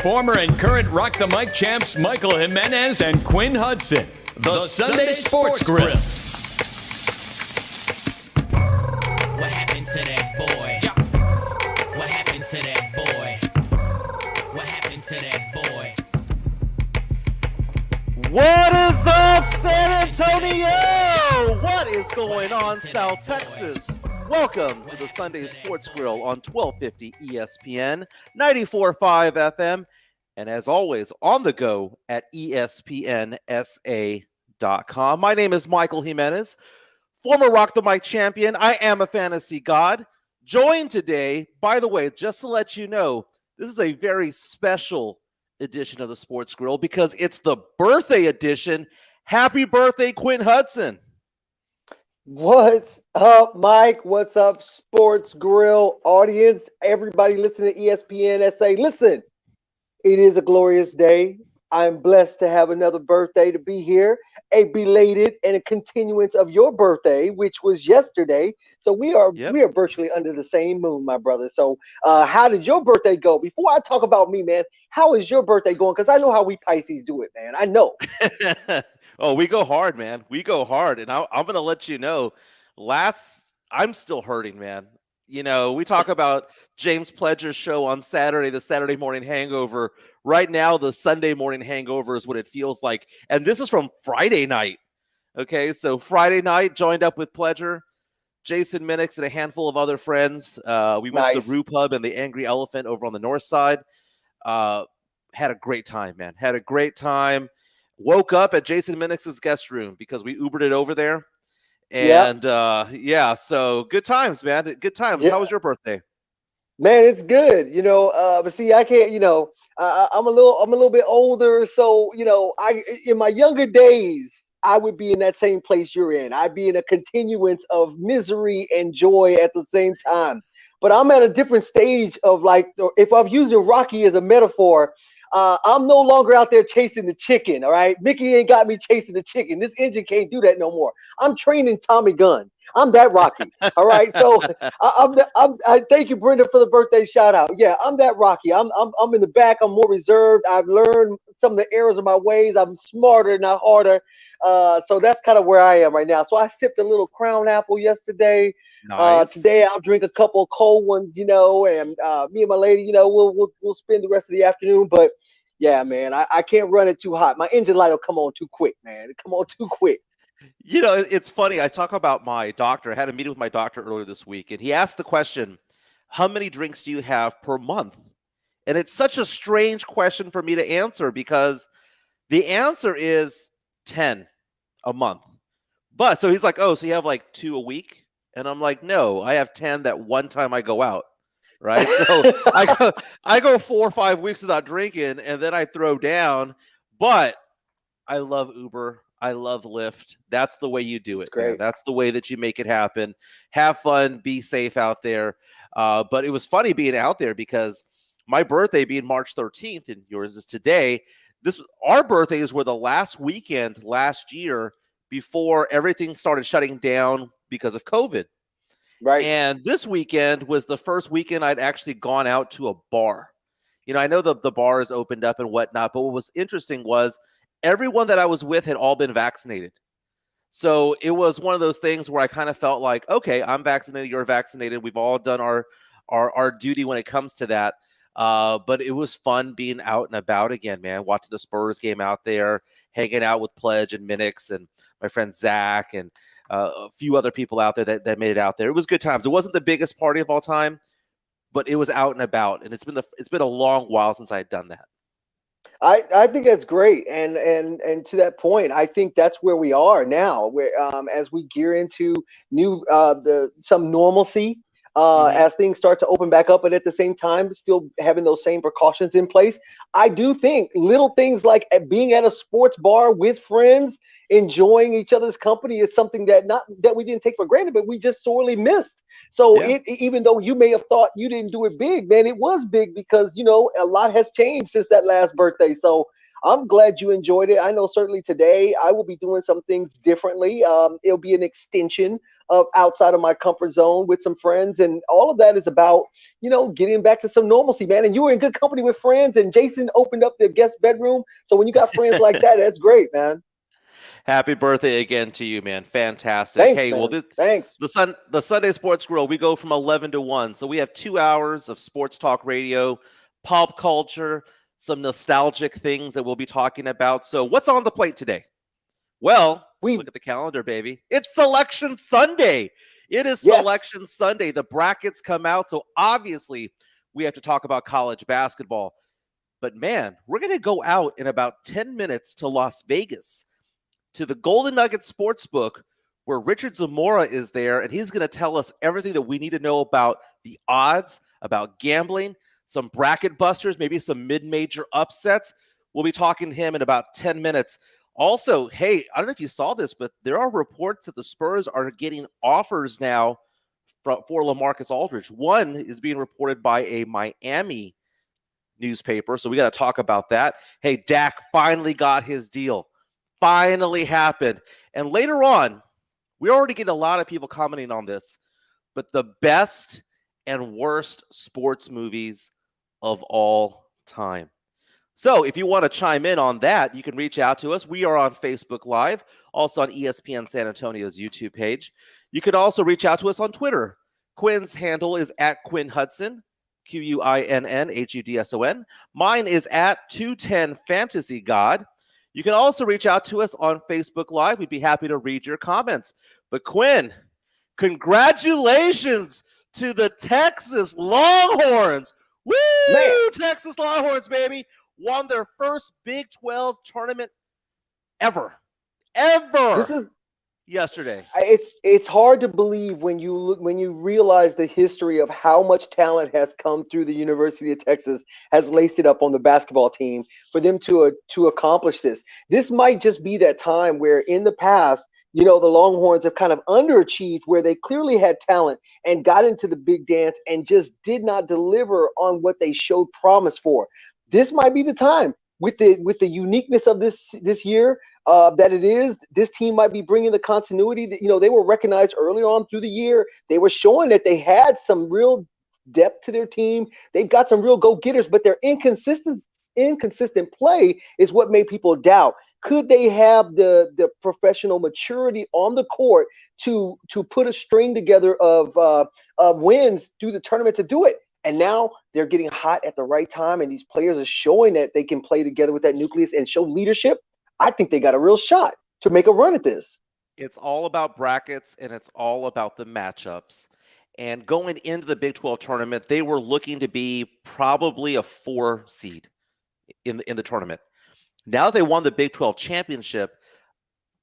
former and current Rock the Mic champs Michael Jimenez and Quinn Hudson. The Sunday Sports Grill. What happened to that boy? What happened to that boy? What happened to that boy? What is up, San Antonio? What is going on, South Texas? Welcome to the Sunday Sports Grill on 1250 ESPN, 94.5 FM, and as always, on the go at ESPNSA.com. My name is Michael Jimenez, former Rock the Mic champion. I am a fantasy god. Joined today, by the way, just to let you know, this is a very special edition of the Sports Grill because it's the birthday edition. Happy birthday, Quinn Hudson. What's up, Mike? What's up, Sports Grill audience? Everybody listening to ESPN SA. Listen, it is a glorious day. I'm blessed to have another birthday to be here, a belated and a continuance of your birthday, which was yesterday. So we are virtually under the same moon, my brother. So how did your birthday go? Before I talk about me, man, how is your birthday going? Because I know how we Pisces do it, man. I know. Oh, we go hard, man. We go hard. And I'm going to let you know, I'm still hurting, man. You know, we talk about James Pledger's show on Saturday, the Saturday morning hangover. Right now, the Sunday morning hangover is what it feels like. And this is from Friday night. Okay, so Friday night, joined up with Pledger, Jason Minix, and a handful of other friends. We went to the Brew Pub and the Angry Elephant over on the north side. Had a great time, man. Had a great time. Woke up at Jason Minix's guest room because we Ubered it over there. And so good times, man. Good times. Yeah. How was your birthday? Man, it's good. You know, but see, I can't, you know, I'm a little bit older. So, you know, in my younger days, I would be in that same place you're in. I'd be in a continuance of misery and joy at the same time. But I'm at a different stage of, like, if I'm using Rocky as a metaphor, I'm no longer out there chasing the chicken, all right? Mickey ain't got me chasing the chicken. This engine can't do that no more. I'm training Tommy Gunn. I'm that Rocky, all right? So I thank you, Brenda, for the birthday shout out. Yeah, I'm that Rocky. I'm in the back. I'm more reserved. I've learned some of the errors of my ways. I'm smarter, not harder. So that's kind of where I am right now. So I sipped a little Crown Apple yesterday. Nice. Today I'll drink a couple of cold ones, you know, and me and my lady, you know, we'll spend the rest of the afternoon. But yeah, man, I can't run it too hot. My engine light will come on too quick, man. It come on too quick. You know, it's funny. I talk about my doctor. I had a meeting with my doctor earlier this week, and he asked the question, how many drinks do you have per month? And it's such a strange question for me to answer because the answer is 10 a month. But so he's like, oh, so you have like 2 a week? And I'm like, no, I have 10 that one time I go out, right? So I go 4 or 5 weeks without drinking, and then I throw down. But I love Uber. I love Lyft. That's the way you do it. Great. Man. That's the way that you make it happen. Have fun. Be safe out there. But it was funny being out there because my birthday being March 13th, and yours is today. Our birthdays were the last weekend last year before everything started shutting down because of COVID. Right. And this weekend was the first weekend I'd actually gone out to a bar. You know, I know the bars opened up and whatnot, but what was interesting was everyone that I was with had all been vaccinated. So it was one of those things where I kind of felt like, okay, I'm vaccinated, you're vaccinated. We've all done our duty when it comes to that. But it was fun being out and about again, man, watching the Spurs game out there, hanging out with Pledge and Minix and my friend Zach and a few other people out there that made it out there. It was good times. It wasn't the biggest party of all time, but it was out and about. And it's been a long while since I had done that. I think that's great. And to that point, I think that's where we are now, where as we gear into some normalcy. As things start to open back up, but at the same time, still having those same precautions in place. I do think little things like being at a sports bar with friends, enjoying each other's company is something that we didn't take for granted, but we just sorely missed. So even though you may have thought you didn't do it big, man, it was big because, you know, a lot has changed since that last birthday. So I'm glad you enjoyed it. I know certainly today I will be doing some things differently. It'll be an extension of outside of my comfort zone with some friends, and all of that is about, getting back to some normalcy, man. And you were in good company with friends, and Jason opened up the guest bedroom. So when you got friends like that, that's great, man. Happy birthday again to you, man. Fantastic. Thanks, Hey, well, man. Thanks. the Sunday Sports Grill, we go from 11 to 1. So we have 2 hours of sports talk radio, pop culture, some nostalgic things that we'll be talking about. So what's on the plate today? Well, look at the calendar, baby. It's Selection Sunday. It is Selection Sunday. The brackets come out. So obviously we have to talk about college basketball. But man, we're going to go out in about 10 minutes to Las Vegas, to the Golden Nugget Sportsbook, where Richard Zamora is there, and he's going to tell us everything that we need to know about the odds, about gambling, some bracket busters, maybe some mid-major upsets. We'll be talking to him in about 10 minutes. Also, hey, I don't know if you saw this, but there are reports that the Spurs are getting offers now for LaMarcus Aldridge. One is being reported by a Miami newspaper, so we got to talk about that. Hey, Dak finally got his deal. Finally happened. And later on, we already get a lot of people commenting on this, but the best and worst sports movies of all time. So if you want to chime in on that, you can reach out to us. We are on Facebook Live, also on ESPN San Antonio's YouTube page. You can also reach out to us on Twitter. Quinn's handle is at Quinn Hudson, QUINNHUDSON. Mine is at 210 Fantasy God. You can also reach out to us on Facebook Live. We'd be happy to read your comments. But Quinn, congratulations to the Texas Longhorns. Woo! Man. Texas Longhorns, baby. Won their first Big 12 tournament ever. Yesterday. It's hard to believe when you realize the history of how much talent has come through the University of Texas, has laced it up on the basketball team for them to accomplish this. This might just be that time where in the past, the Longhorns have kind of underachieved, where they clearly had talent and got into the big dance and just did not deliver on what they showed promise for. This might be the time with the uniqueness of this year. That it is, this team might be bringing the continuity that, they were recognized early on through the year. They were showing that they had some real depth to their team. They've got some real go-getters, but their inconsistent play is what made people doubt. Could they have the professional maturity on the court to put a string together of wins through the tournament to do it? And now they're getting hot at the right time, and these players are showing that they can play together with that nucleus and show leadership. I think they got a real shot to make a run at this. It's all about brackets, and it's all about the matchups. And going into the Big 12 tournament, they were looking to be probably a 4 seed in the tournament. Now they won the Big 12 championship.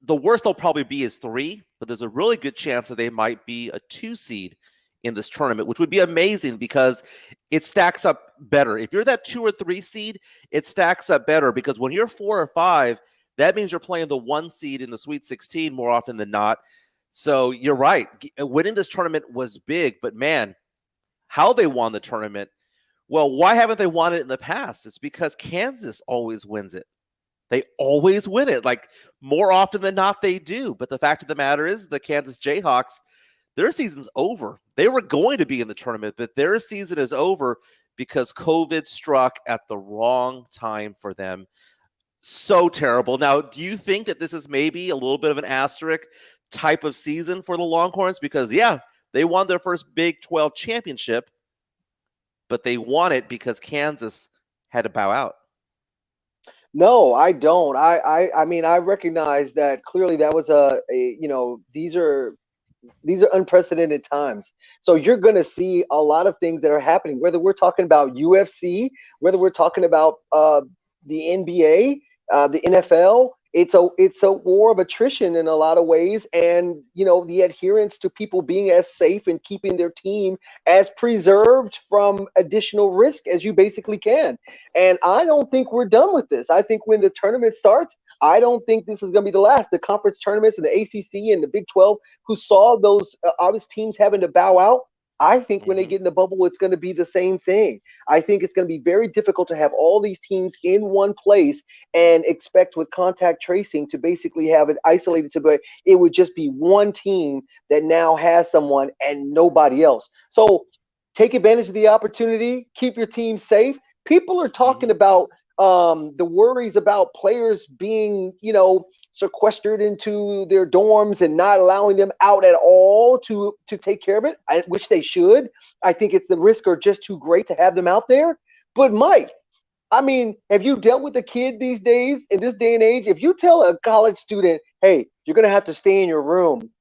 The worst they'll probably be is 3, but there's a really good chance that they might be a 2 seed in this tournament, which would be amazing because it stacks up better. If you're that 2 or 3 seed, it stacks up better, because when you're 4 or 5, that means you're playing the 1 seed in the Sweet 16 more often than not. So you're right. Winning this tournament was big, but man, how they won the tournament. Well, why haven't they won it in the past? It's because Kansas always wins it. They always win it. Like, more often than not, they do. But the fact of the matter is, the Kansas Jayhawks, their season's over. They were going to be in the tournament, but their season is over because COVID struck at the wrong time for them. So terrible. Now, do you think that this is maybe a little bit of an asterisk type of season for the Longhorns? Because, yeah, they won their first Big 12 championship, but they won it because Kansas had to bow out. No, I don't. I mean, I recognize that clearly that was these are unprecedented times. So you're going to see a lot of things that are happening, whether we're talking about UFC, whether we're talking about the NBA, the NFL. It's a war of attrition in a lot of ways, and the adherence to people being as safe and keeping their team as preserved from additional risk as you basically can. And I don't think we're done with this. I think when the tournament starts, I don't think this is going to be the last. The conference tournaments and the ACC and the Big 12, who saw those obvious teams having to bow out, I think when they get in the bubble, it's going to be the same thing. I think it's going to be very difficult to have all these teams in one place and expect with contact tracing to basically have it isolated to, but it would just be one team that now has someone and nobody else. So take advantage of the opportunity, keep your team safe. People are talking about the worries about players being, sequestered into their dorms and not allowing them out at all to take care of it, which they should. I think the risks are just too great to have them out there. But Mike, I mean, have you dealt with a kid these days in this day and age? If you tell a college student, hey, you're going to have to stay in your room,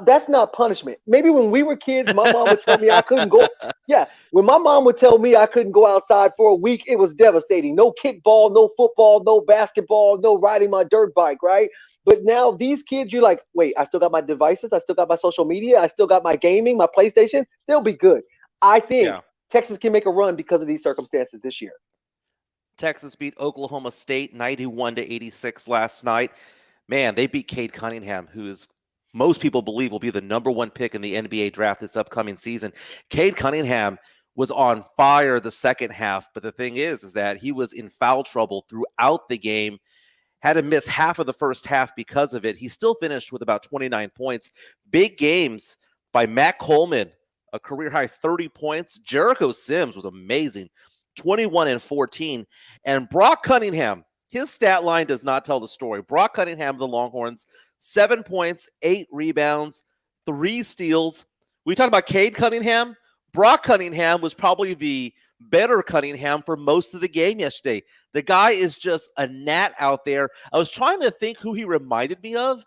that's not punishment. Maybe when we were kids, my mom would tell me I couldn't go. Yeah, when my mom would tell me I couldn't go outside for a week, it was devastating. No kickball, no football, no basketball, no riding my dirt bike, right? But now these kids, you're like, wait, I still got my devices. I still got my social media. I still got my gaming, my PlayStation. They'll be good. I think Texas can make a run because of these circumstances this year. Texas beat Oklahoma State 91-86 last night. Man, they beat Cade Cunningham, who is most people believe will be the number one pick in the NBA draft this upcoming season. Cade Cunningham was on fire the second half, but the thing is that he was in foul trouble throughout the game, had to miss half of the first half because of it. He still finished with about 29 points. Big games by Matt Coleman, a career-high 30 points. Jericho Sims was amazing, 21 and 14. And Brock Cunningham, his stat line does not tell the story. Brock Cunningham of the Longhorns, 7 points, 8 rebounds, 3 steals. We talked about Cade Cunningham. Brock Cunningham was probably the better Cunningham for most of the game yesterday. The guy is just a gnat out there. I was trying to think who he reminded me of.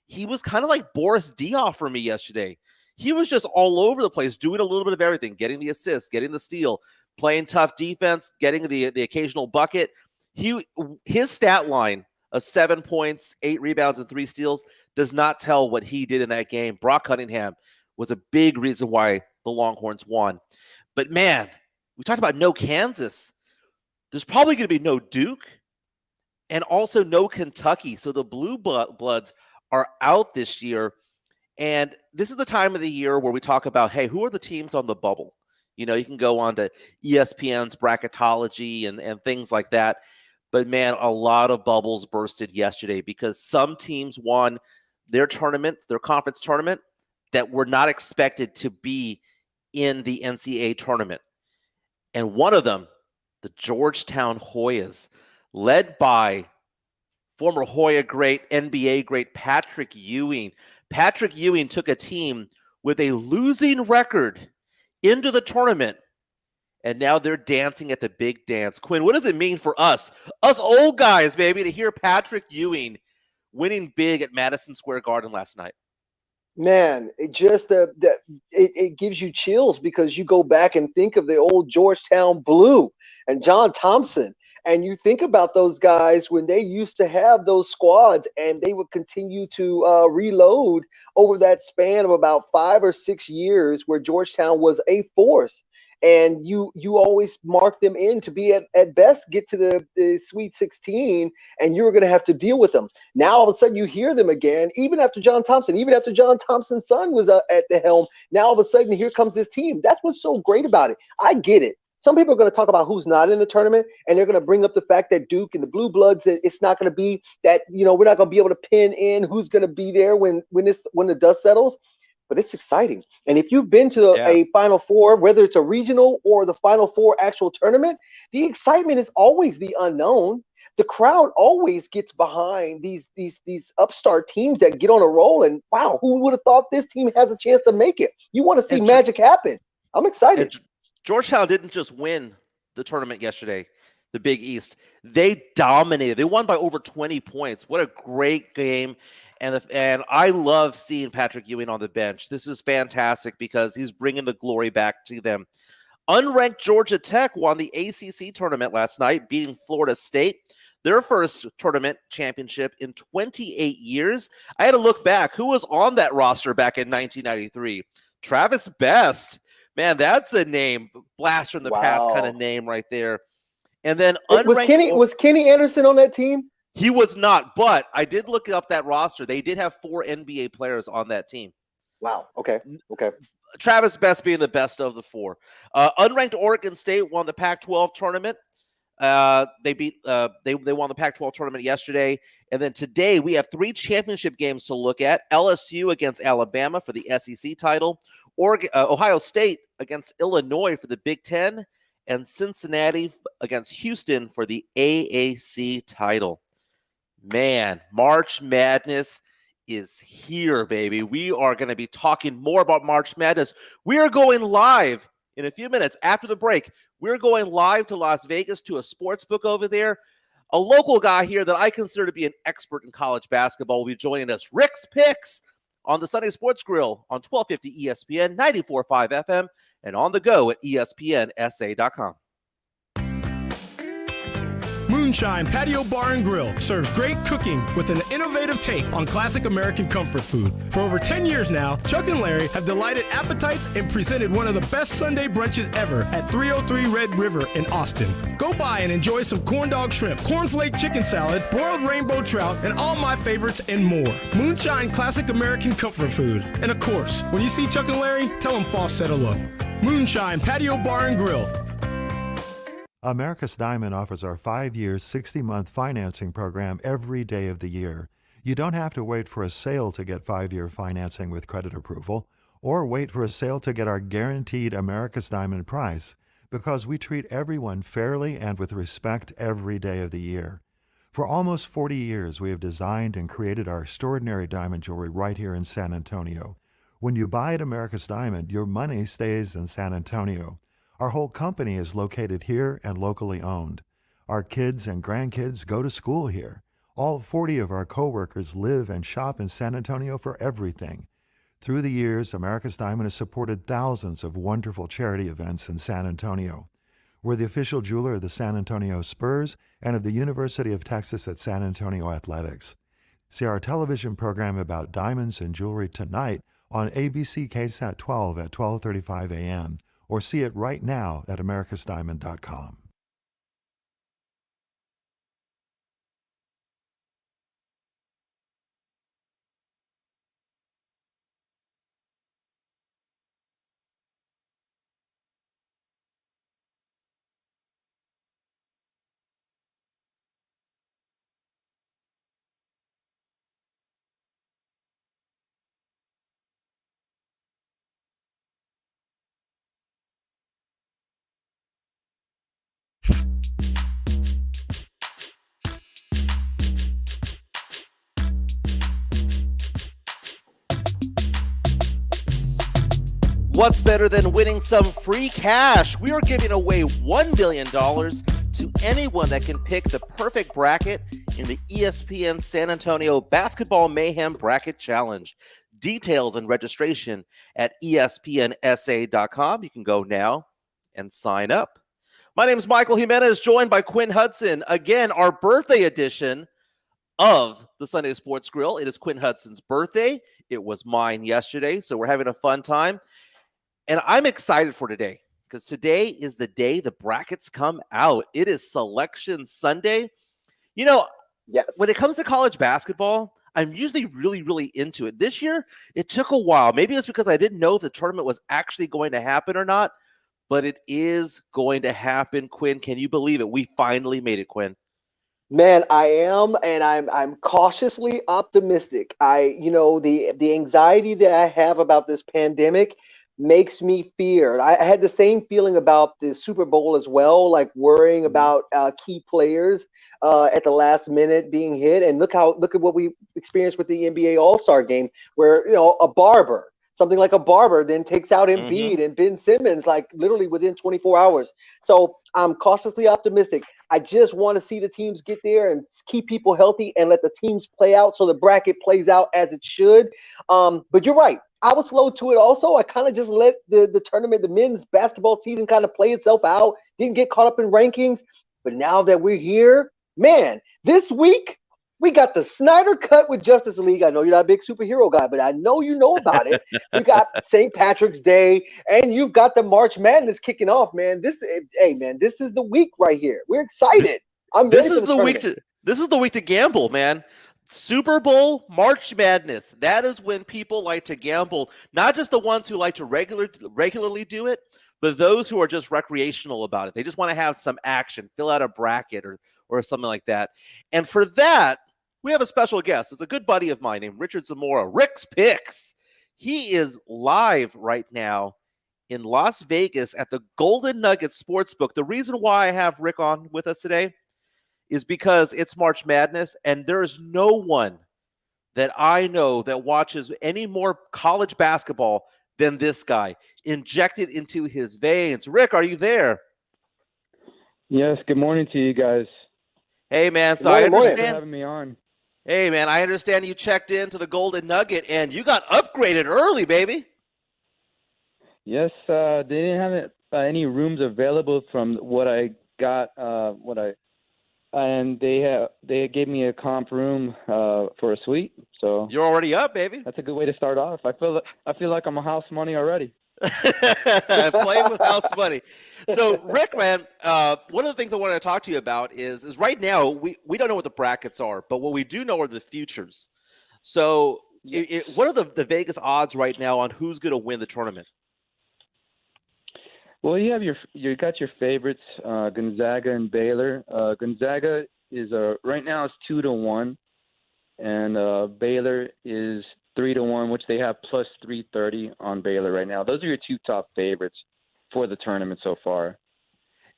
He was kind of like Boris Diaw for me yesterday. He was just all over the place, doing a little bit of everything, getting the assist, getting the steal, playing tough defense, getting the occasional bucket. His stat line of 7 points, 8 rebounds, and 3 steals does not tell what he did in that game. Brock Cunningham was a big reason why the Longhorns won. But man, we talked about no Kansas. There's probably going to be no Duke and also no Kentucky. So the Blue Bloods are out this year. And this is the time of the year where we talk about, hey, who are the teams on the bubble? You can go on to ESPN's bracketology and things like that. But, man, a lot of bubbles bursted yesterday because some teams won their tournament, their conference tournament, that were not expected to be in the NCAA tournament. And one of them, the Georgetown Hoyas, led by former Hoya great, NBA great Patrick Ewing. Patrick Ewing took a team with a losing record into the tournament. And now they're dancing at the big dance. Quinn, what does it mean for us old guys, baby, to hear Patrick Ewing winning big at Madison Square Garden last night? Man, it just it gives you chills because you go back and think of the old Georgetown Blue and John Thompson, and you think about those guys when they used to have those squads, and they would continue to reload over that span of about 5 or 6 years, where Georgetown was a force. And you always mark them in to be at best get to the Sweet 16, and you were going to have to deal with them. Now all of a sudden you hear them again, even after John Thompson's son was at the helm. Now all of a sudden here comes this team. That's what's so great about it. I get it. Some people are going to talk about who's not in the tournament, and they're going to bring up the fact that Duke and the Blue Bloods, that it's not going to be that, we're not going to be able to pin in who's going to be there when the dust settles. But it's exciting. And if you've been to a Final Four, whether it's a regional or the Final Four actual tournament, the excitement is always the unknown. The crowd always gets behind these upstart teams that get on a roll. And wow, who would have thought this team has a chance to make it? You want to see magic happen. I'm excited. Georgetown didn't just win the tournament yesterday, the Big East. They dominated. They won by over 20 points. What a great game. And I love seeing Patrick Ewing on the bench. This is fantastic because he's bringing the glory back to them. Unranked Georgia Tech won the ACC tournament last night, beating Florida State, their first tournament championship in 28 years. I had to look back. Who was on that roster back in 1993? Travis Best. Man, that's a name, blast from the past kind of name right there. And then was Kenny Anderson on that team? He was not, but I did look up that roster. They did have 4 NBA players on that team. Wow. Okay. Travis Best being the best of the four. Unranked Oregon State won the Pac-12 tournament. They won the Pac-12 tournament yesterday, and then today we have 3 championship games to look at. LSU against Alabama for the SEC title, Ohio State against Illinois for the Big Ten, and Cincinnati against Houston for the AAC title. Man, March Madness is here, baby. We are going to be talking more about March Madness. We are going live in a few minutes after the break. We're going live to Las Vegas to a sports book over there. A local guy here that I consider to be an expert in college basketball will be joining us. Rick's Picks on the Sunday Sports Grill on 1250 ESPN, 94.5 FM, and on the go at ESPNSA.com. Moonshine Patio Bar and Grill serves great cooking with an innovative take on classic American comfort food. For over 10 years now, Chuck and Larry have delighted appetites and presented one of the best Sunday brunches ever at 303 Red River in Austin. Go by and enjoy some corn dog shrimp, cornflake chicken salad, broiled rainbow trout, and all my favorites and more. Moonshine classic American comfort food. And of course, when you see Chuck and Larry, tell them Foss said hello. Moonshine Patio Bar and Grill. America's Diamond offers our 5-year, 60-month financing program every day of the year. You don't have to wait for a sale to get 5-year financing with credit approval, or wait for a sale to get our guaranteed America's Diamond price, because we treat everyone fairly and with respect every day of the year. For almost 40 years, we have designed and created our extraordinary diamond jewelry right here in San Antonio. When you buy at America's Diamond, your money stays in San Antonio. Our whole company is located here and locally owned. Our kids and grandkids go to school here. All 40 of our coworkers live and shop in San Antonio for everything. Through the years, America's Diamond has supported thousands of wonderful charity events in San Antonio. We're the official jeweler of the San Antonio Spurs and of the University of Texas at San Antonio Athletics. See our television program about diamonds and jewelry tonight on ABC KSAT 12 at 12:35 a.m. or see it right now at americasdiamond.com. What's better than winning some free cash? We are giving away $1 billion to anyone that can pick the perfect bracket in the ESPN San Antonio Basketball Mayhem Bracket Challenge. Details and registration at ESPNSA.com. You can go now and sign up. My name is Michael Jimenez, joined by Quinn Hudson. Again, our birthday edition of the Sunday Sports Grill. It is Quinn Hudson's birthday. It was mine yesterday, so we're having a fun time. And I'm excited for today because today is the day the brackets come out. It is Selection Sunday. You know, Yes. when it comes to college basketball, I'm usually really into it. This year, it took a while. Maybe it's because I didn't know if the tournament was actually going to happen or not, but it is going to happen. Quinn, can you believe it? We finally made it, Quinn. Man, I am, and I'm cautiously optimistic. The anxiety that I have about this pandemic makes me fear. I had the same feeling about the Super Bowl as well, like worrying about key players at the last minute being hit. And look at what we experienced with the NBA All-Star game, where something like a barber then takes out Embiid and Ben Simmons, like literally within 24 hours. So I'm cautiously optimistic. I just want to see the teams get there and keep people healthy and let the teams play out so the bracket plays out as it should. But you're right. I was slow to it also. I kind of just let the tournament, the men's basketball season kind of play itself out, didn't get caught up in rankings. But now that we're here, man, this week, we got the Snyder Cut with Justice League. I know you're not a big superhero guy, but I know you know about it. We got St. Patrick's Day, and you've got the March Madness kicking off, man. This is the week right here. We're excited. I'm ready for the tournament. This is the week to gamble, man. Super Bowl, March Madness. That is when people like to gamble, not just the ones who like to regularly do it, but those who are just recreational about it. They just want to have some action, fill out a bracket or something like that. And for that, we have a special guest. It's a good buddy of mine named Richard Zamora, Rick's Picks. He is live right now in Las Vegas at the Golden Nugget Sportsbook. The reason why I have Rick on with us today is because it's March Madness, and there is no one that I know that watches any more college basketball than this guy, injected into his veins. Rick, are you there? Yes, good morning to you guys. Hey, man, so Good I morning. Thanks for understand. having me on. Hey, man, I understand you checked into the Golden Nugget, and you got upgraded early, baby. Yes, they didn't have any rooms available from what I got, and they gave me a comp room for a suite. So You're already up, baby. that's a good way to start off. I feel like I'm a house money already. Playing with house money. So, Rick, man, one of the things I wanted to talk to you about is right now we don't know what the brackets are, but what we do know are the futures. So, what are the Vegas odds right now on who's going to win the tournament? Well, you got your favorites, Gonzaga and Baylor. Gonzaga is right now is 2-1, and Baylor is 3-1, which they have plus 330 on Baylor right now. Those are your two top favorites for the tournament so far.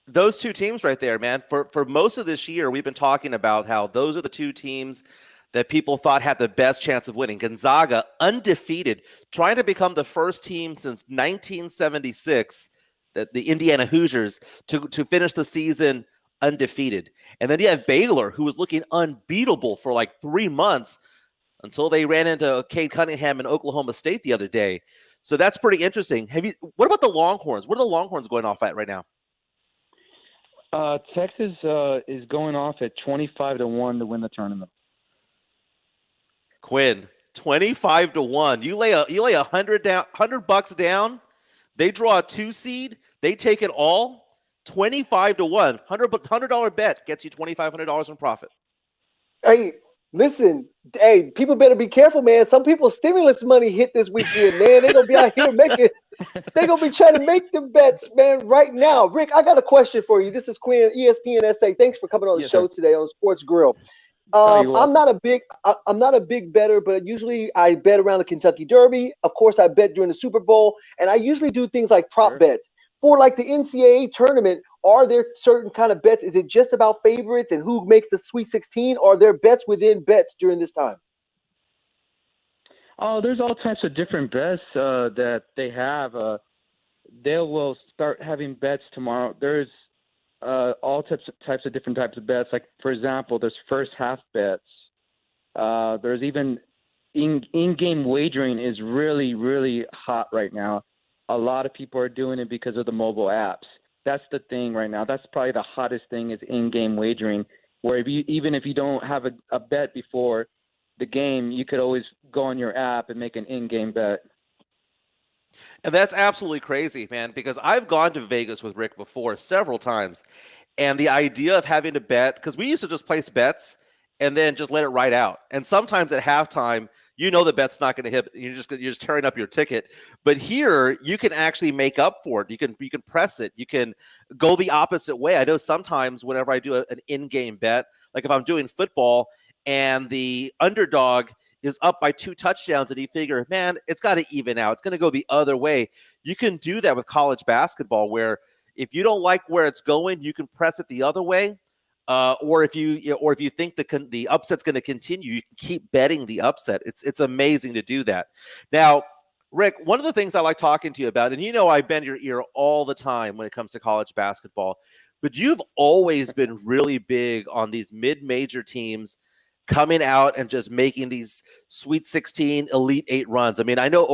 Those two teams right there, man. For most of this year, we've been talking about how those are the two teams that people thought had the best chance of winning. Gonzaga, undefeated, trying to become the first team since 1976. The Indiana Hoosiers to finish the season undefeated. And then you have Baylor, who was looking unbeatable for like 3 months until they ran into Cade Cunningham in Oklahoma State the other day. So that's pretty interesting. What about the Longhorns? What are the Longhorns going off at right now? Texas is going off at 25-1 to win the tournament. Quinn, 25-1. You lay $100 down. They draw a 2 seed. They take it all. 25-1. $100 bet gets you $2,500 in profit. Hey, listen. Hey, people better be careful, man. Some people's stimulus money hit this weekend, man. They're gonna be out here they're gonna be trying to make the bets, man, right now. Rick, I got a question for you. This is Quinn, ESPN SA. Thanks for coming on the show today on Sports Grill. I'm not a big bettor, but usually I bet around the Kentucky Derby. Of course, I bet during the Super Bowl, and I usually do things like prop bets. For like the NCAA tournament, are there certain kind of bets? Is it just about favorites and who makes the Sweet 16? Or are there bets within bets during this time? Oh, there's all types of different bets that they have. They will start having bets tomorrow. There's all types of different types of bets. Like, for example, there's first half bets. There's even in-game wagering is really, really hot right now. A lot of people are doing it because of the mobile apps. That's the thing right now. That's probably the hottest thing is in-game wagering, where even if you don't have a bet before the game, you could always go on your app and make an in-game bet. And that's absolutely crazy, man, because I've gone to Vegas with Rick before several times. And the idea of having to bet, because we used to just place bets and then just let it ride out. And sometimes at halftime, you know the bet's not going to hit. You're just tearing up your ticket. But here, you can actually make up for it. You can press it. You can go the opposite way. I know sometimes whenever I do an in-game bet, like if I'm doing football and the underdog is up by 2 touchdowns and you figure, man, it's got to even out. It's going to go the other way. You can do that with college basketball, where if you don't like where it's going, you can press it the other way. Or if you think the upset's going to continue, you can keep betting the upset. It's amazing to do that. Now, Rick, one of the things I like talking to you about, and you know I bend your ear all the time when it comes to college basketball, but you've always been really big on these mid-major teams coming out and just making these Sweet 16, Elite 8 runs. I mean, I know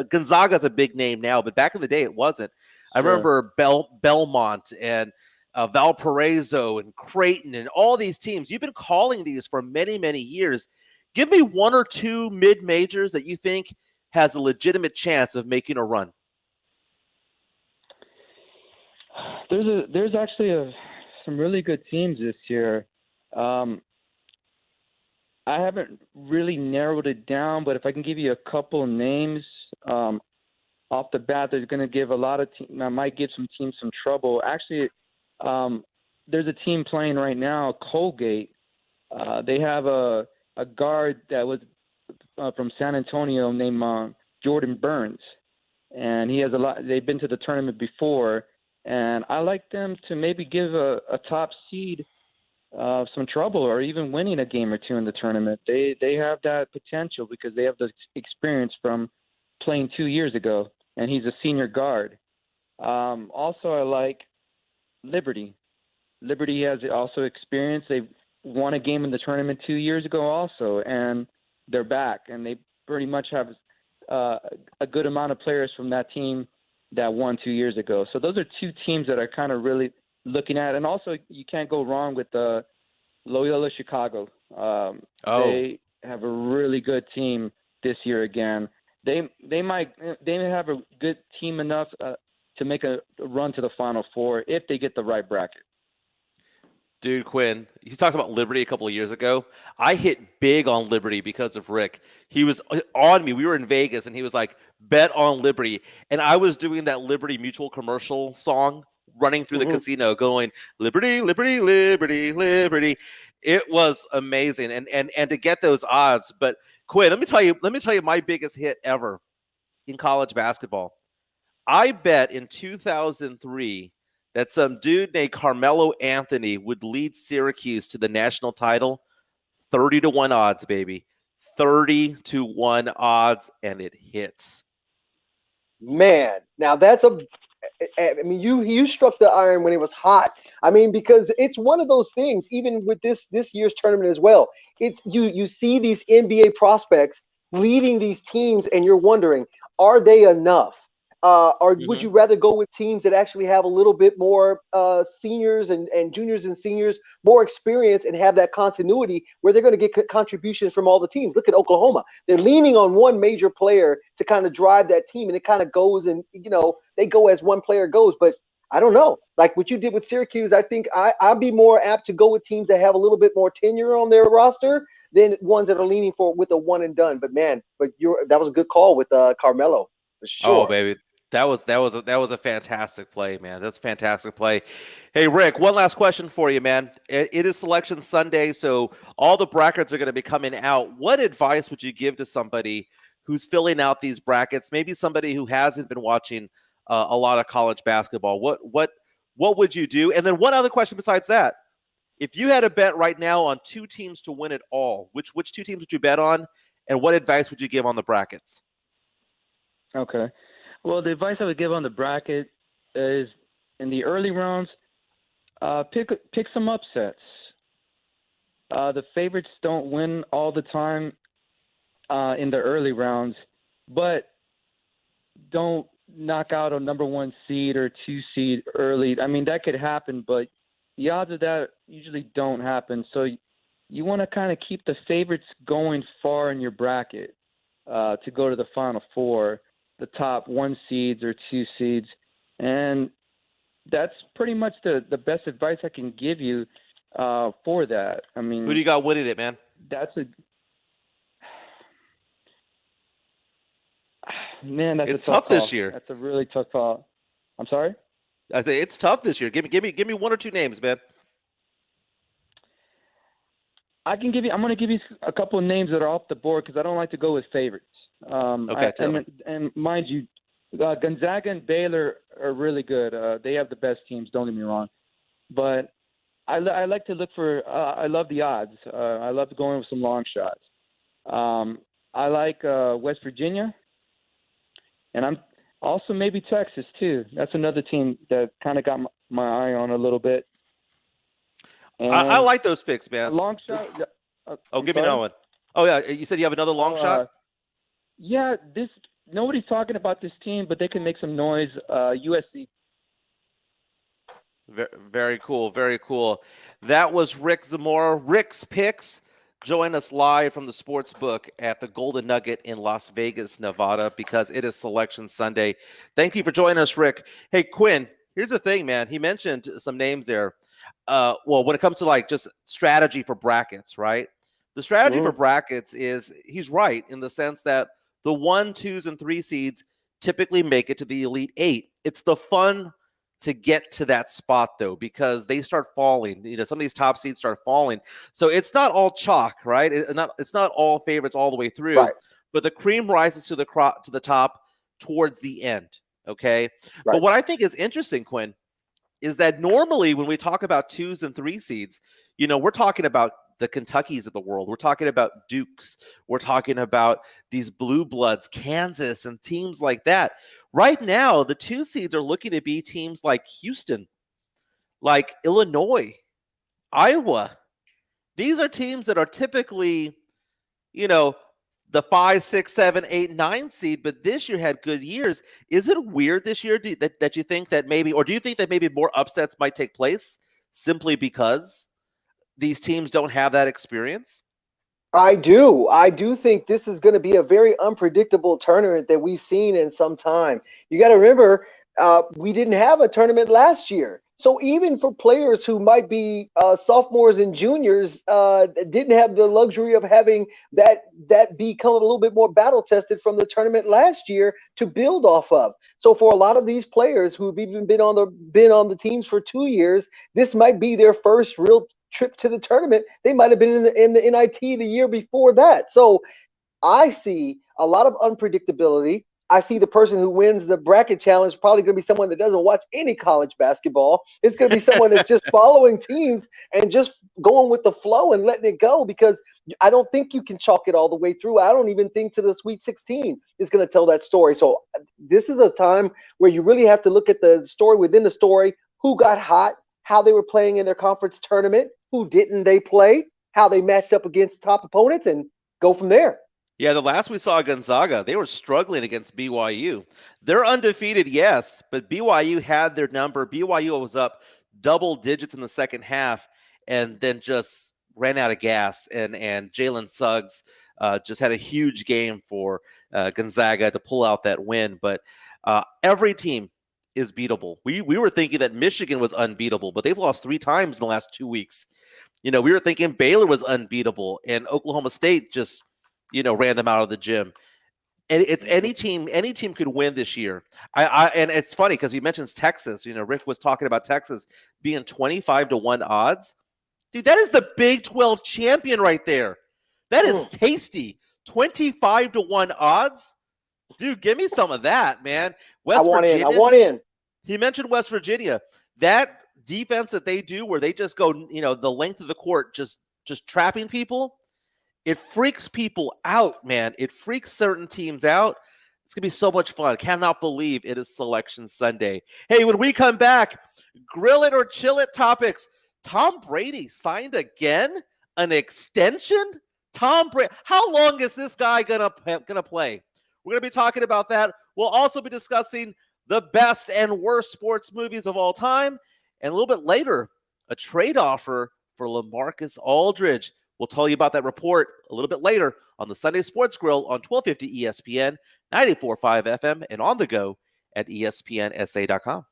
Gonzaga's a big name now, but back in the day it wasn't. I remember Belmont and Valparaiso and Creighton and all these teams. You've been calling these for many, many years. Give me 1 or 2 mid-majors that you think has a legitimate chance of making a run. There's actually some really good teams this year. I haven't really narrowed it down, but if I can give you a couple names off the bat, there's going to give a lot of I might give some teams some trouble. Actually, there's a team playing right now, Colgate. They have a guard that was from San Antonio named Jordan Burns, and he has a lot. They've been to the tournament before, and I like them to maybe give a top seed some trouble, or even winning a game or two in the tournament. They have that potential because they have the experience from playing 2 years ago, and he's a senior guard. Also, I like Liberty. Liberty has also experience. They won a game in the tournament 2 years ago also, and they're back, and they pretty much have a good amount of players from that team that won 2 years ago. So those are two teams that are kind of really looking at. And also, you can't go wrong with Loyola Chicago. They have a really good team this year again. They may have a good team enough to make a run to the Final Four if they get the right bracket. Dude, Quinn, you talked about Liberty a couple of years ago. I hit big on Liberty because of Rick. He was on me. We were in Vegas, and he was like, bet on Liberty. And I was doing that Liberty Mutual commercial song, running through the casino, going, Liberty, Liberty, Liberty, Liberty. It was amazing. And to get those odds. But, Quinn, let me tell you my biggest hit ever in college basketball. I bet in 2003 that some dude named Carmelo Anthony would lead Syracuse to the national title. 30-1 odds, baby. 30-1 odds, and it hits. Man, now that's I mean, you struck the iron when it was hot. I mean, because it's one of those things, even with this year's tournament as well. It's you see these NBA prospects leading these teams, and you're wondering, are they enough? Or would you rather go with teams that actually have a little bit more seniors and juniors and seniors, more experience, and have that continuity where they're going to get contributions from all the teams? Look at Oklahoma. They're leaning on one major player to kind of drive that team, and it kind of goes, and, they go as one player goes. But I don't know. Like what you did with Syracuse, I think I'd be more apt to go with teams that have a little bit more tenure on their roster than ones that are leaning with a one and done. But, man, that was a good call with Carmelo, for sure. Oh, baby. That was a fantastic play, man. That's a fantastic play. Hey, Rick, one last question for you, man. It is Selection Sunday, so all the brackets are going to be coming out. What advice would you give to somebody who's filling out these brackets? Maybe somebody who hasn't been watching a lot of college basketball. What would you do? And then one other question besides that: if you had a bet right now on two teams to win it all, which two teams would you bet on, and what advice would you give on the brackets? Okay. Well, the advice I would give on the bracket is in the early rounds, pick some upsets. The favorites don't win all the time in the early rounds, but don't knock out a number 1 seed or 2 seed early. I mean, that could happen, but the odds of that usually don't happen. So you want to kind of keep the favorites going far in your bracket to go to the Final Four. The top 1 seeds or 2 seeds. And that's pretty much the best advice I can give you for that. I mean, who do you got winning it, man? That's it's a tough this call. year. That's a really tough call. I'm sorry? I say it's tough this year. Give me 1 or 2 names, man. I'm going to give you a couple of names that are off the board because I don't like to go with favorites. And mind you, Gonzaga and Baylor are really good. They have the best teams, don't get me wrong. But I like to look for I love the odds. I love going with some long shots. I like West Virginia. And I'm also maybe Texas, too. That's another team that kind of got my eye on a little bit. I like those picks, man. Long shot. Give me another one. Oh, yeah. You said you have another long shot? Yeah, nobody's talking about this team, but they can make some noise. USC. Very cool. Very cool. That was Rick Zamora. Rick's picks. Join us live from the sports book at the Golden Nugget in Las Vegas, Nevada, because it is Selection Sunday. Thank you for joining us, Rick. Hey, Quinn, here's the thing, man. He mentioned some names there. Well, when it comes to like just strategy for brackets, right? The strategy for brackets is he's right in the sense that the 1, 2s, and 3 seeds typically make it to the Elite 8. It's the fun to get to that spot, though, because they start falling. Some of these top seeds start falling. So it's not all chalk, right? It's not all favorites all the way through. Right. But the cream rises to the top towards the end, okay? Right. But what I think is interesting, Quinn, is that normally when we talk about 2s and 3 seeds, we're talking about the Kentuckys of the world. We're talking about Dukes. We're talking about these blue bloods, Kansas, and teams like that. Right now, the 2 seeds are looking to be teams like Houston, like Illinois, Iowa. These are teams that are typically, the 5, 6, 7, 8, 9 seed, but this year had good years. Is it weird this year that you think that maybe, or do you think that maybe more upsets might take place simply because these teams don't have that experience? I do. I do think this is going to be a very unpredictable tournament that we've seen in some time. You got to remember, we didn't have a tournament last year. So even for players who might be sophomores and juniors, didn't have the luxury of having that become a little bit more battle tested from the tournament last year to build off of. So for a lot of these players who've even been on the teams for 2 years, this might be their first real trip to the tournament. They might have been in the NIT the year before that. So I see a lot of unpredictability. I see the person who wins the bracket challenge probably going to be someone that doesn't watch any college basketball. It's going to be someone that's just following teams and just going with the flow and letting it go, because I don't think you can chalk it all the way through. I don't even think to the Sweet 16 is going to tell that story. So this is a time where you really have to look at the story within the story, who got hot, how they were playing in their conference tournament, who didn't they play, how they matched up against top opponents, and go from there. Yeah, the last we saw Gonzaga, they were struggling against BYU. They're undefeated, yes, but BYU had their number. BYU was up double digits in the second half and then just ran out of gas. And Jalen Suggs just had a huge game for Gonzaga to pull out that win. But every team is beatable. We were thinking that Michigan was unbeatable, but they've lost 3 times in the last 2 weeks. We were thinking Baylor was unbeatable, and Oklahoma State just ran them out of the gym. And it's any team could win this year. And it's funny because he mentions Texas. Rick was talking about Texas being 25-1 odds. Dude, that is the Big 12 champion right there. That is tasty. 25-1 odds. Dude, give me some of that, man. I want in. He mentioned West Virginia. That defense that they do where they just go, the length of the court, just trapping people. It freaks people out, man. It freaks certain teams out. It's going to be so much fun. I cannot believe it is Selection Sunday. Hey, when we come back, grill it or chill it topics. Tom Brady signed again? An extension? Tom Brady. How long is this guy gonna play? We're going to be talking about that. We'll also be discussing the best and worst sports movies of all time. And a little bit later, a trade offer for LaMarcus Aldridge. We'll tell you about that report a little bit later on the Sunday Sports Grill on 1250 ESPN, 94.5 FM, and on the go at ESPNSA.com.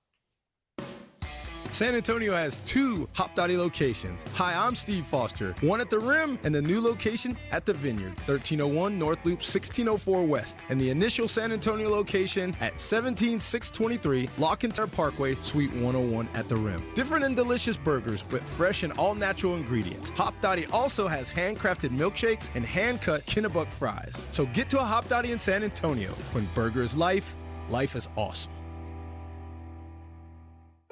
San Antonio has 2 Hop Dottie locations. Hi, I'm Steve Foster. One at the Rim and the new location at the Vineyard, 1301 North Loop, 1604 West. And the initial San Antonio location at 17623 Lockintar Parkway, Suite 101 at the Rim. Different and delicious burgers with fresh and all-natural ingredients. Hop Dottie also has handcrafted milkshakes and hand-cut Kennebuck fries. So get to a Hop Dottie in San Antonio. When burger is life, life is awesome.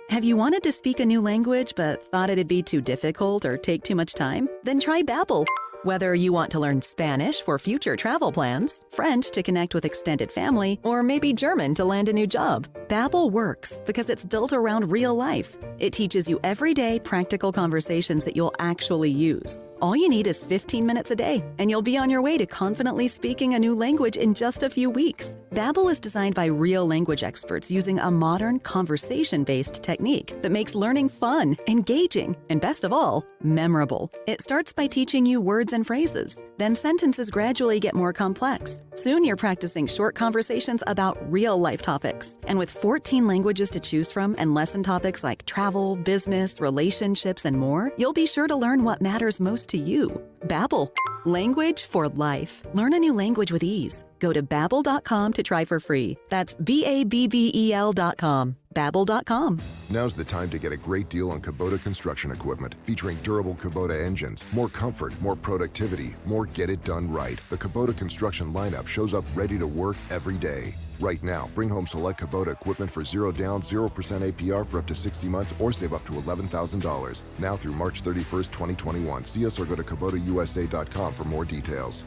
Have you wanted to speak a new language but thought it'd be too difficult or take too much time? Then try Babbel. Whether you want to learn Spanish for future travel plans, French to connect with extended family, or maybe German to land a new job, Babbel works because it's built around real life. It teaches you everyday practical conversations that you'll actually use. All you need is 15 minutes a day, and you'll be on your way to confidently speaking a new language in just a few weeks. Babbel is designed by real language experts using a modern, conversation-based technique that makes learning fun, engaging, and best of all, memorable. It starts by teaching you words and phrases. Then sentences gradually get more complex. Soon you're practicing short conversations about real-life topics. And with 14 languages to choose from and lesson topics like travel, business, relationships, and more, you'll be sure to learn what matters most to you. Babbel, Language for life. Learn a new language with ease. Go to Babbel.com to try for free. That's BABBEL.com. Babbel.com. Now's the time to get a great deal on Kubota construction equipment, featuring durable Kubota engines, more comfort, more productivity, more get it done right. The Kubota construction lineup shows up ready to work every day. Right now, bring home select Kubota equipment for 0 down, 0% APR for up to 60 months or save up to $11,000. Now through March 31st, 2021. See us or go to KubotaUSA.com for more details.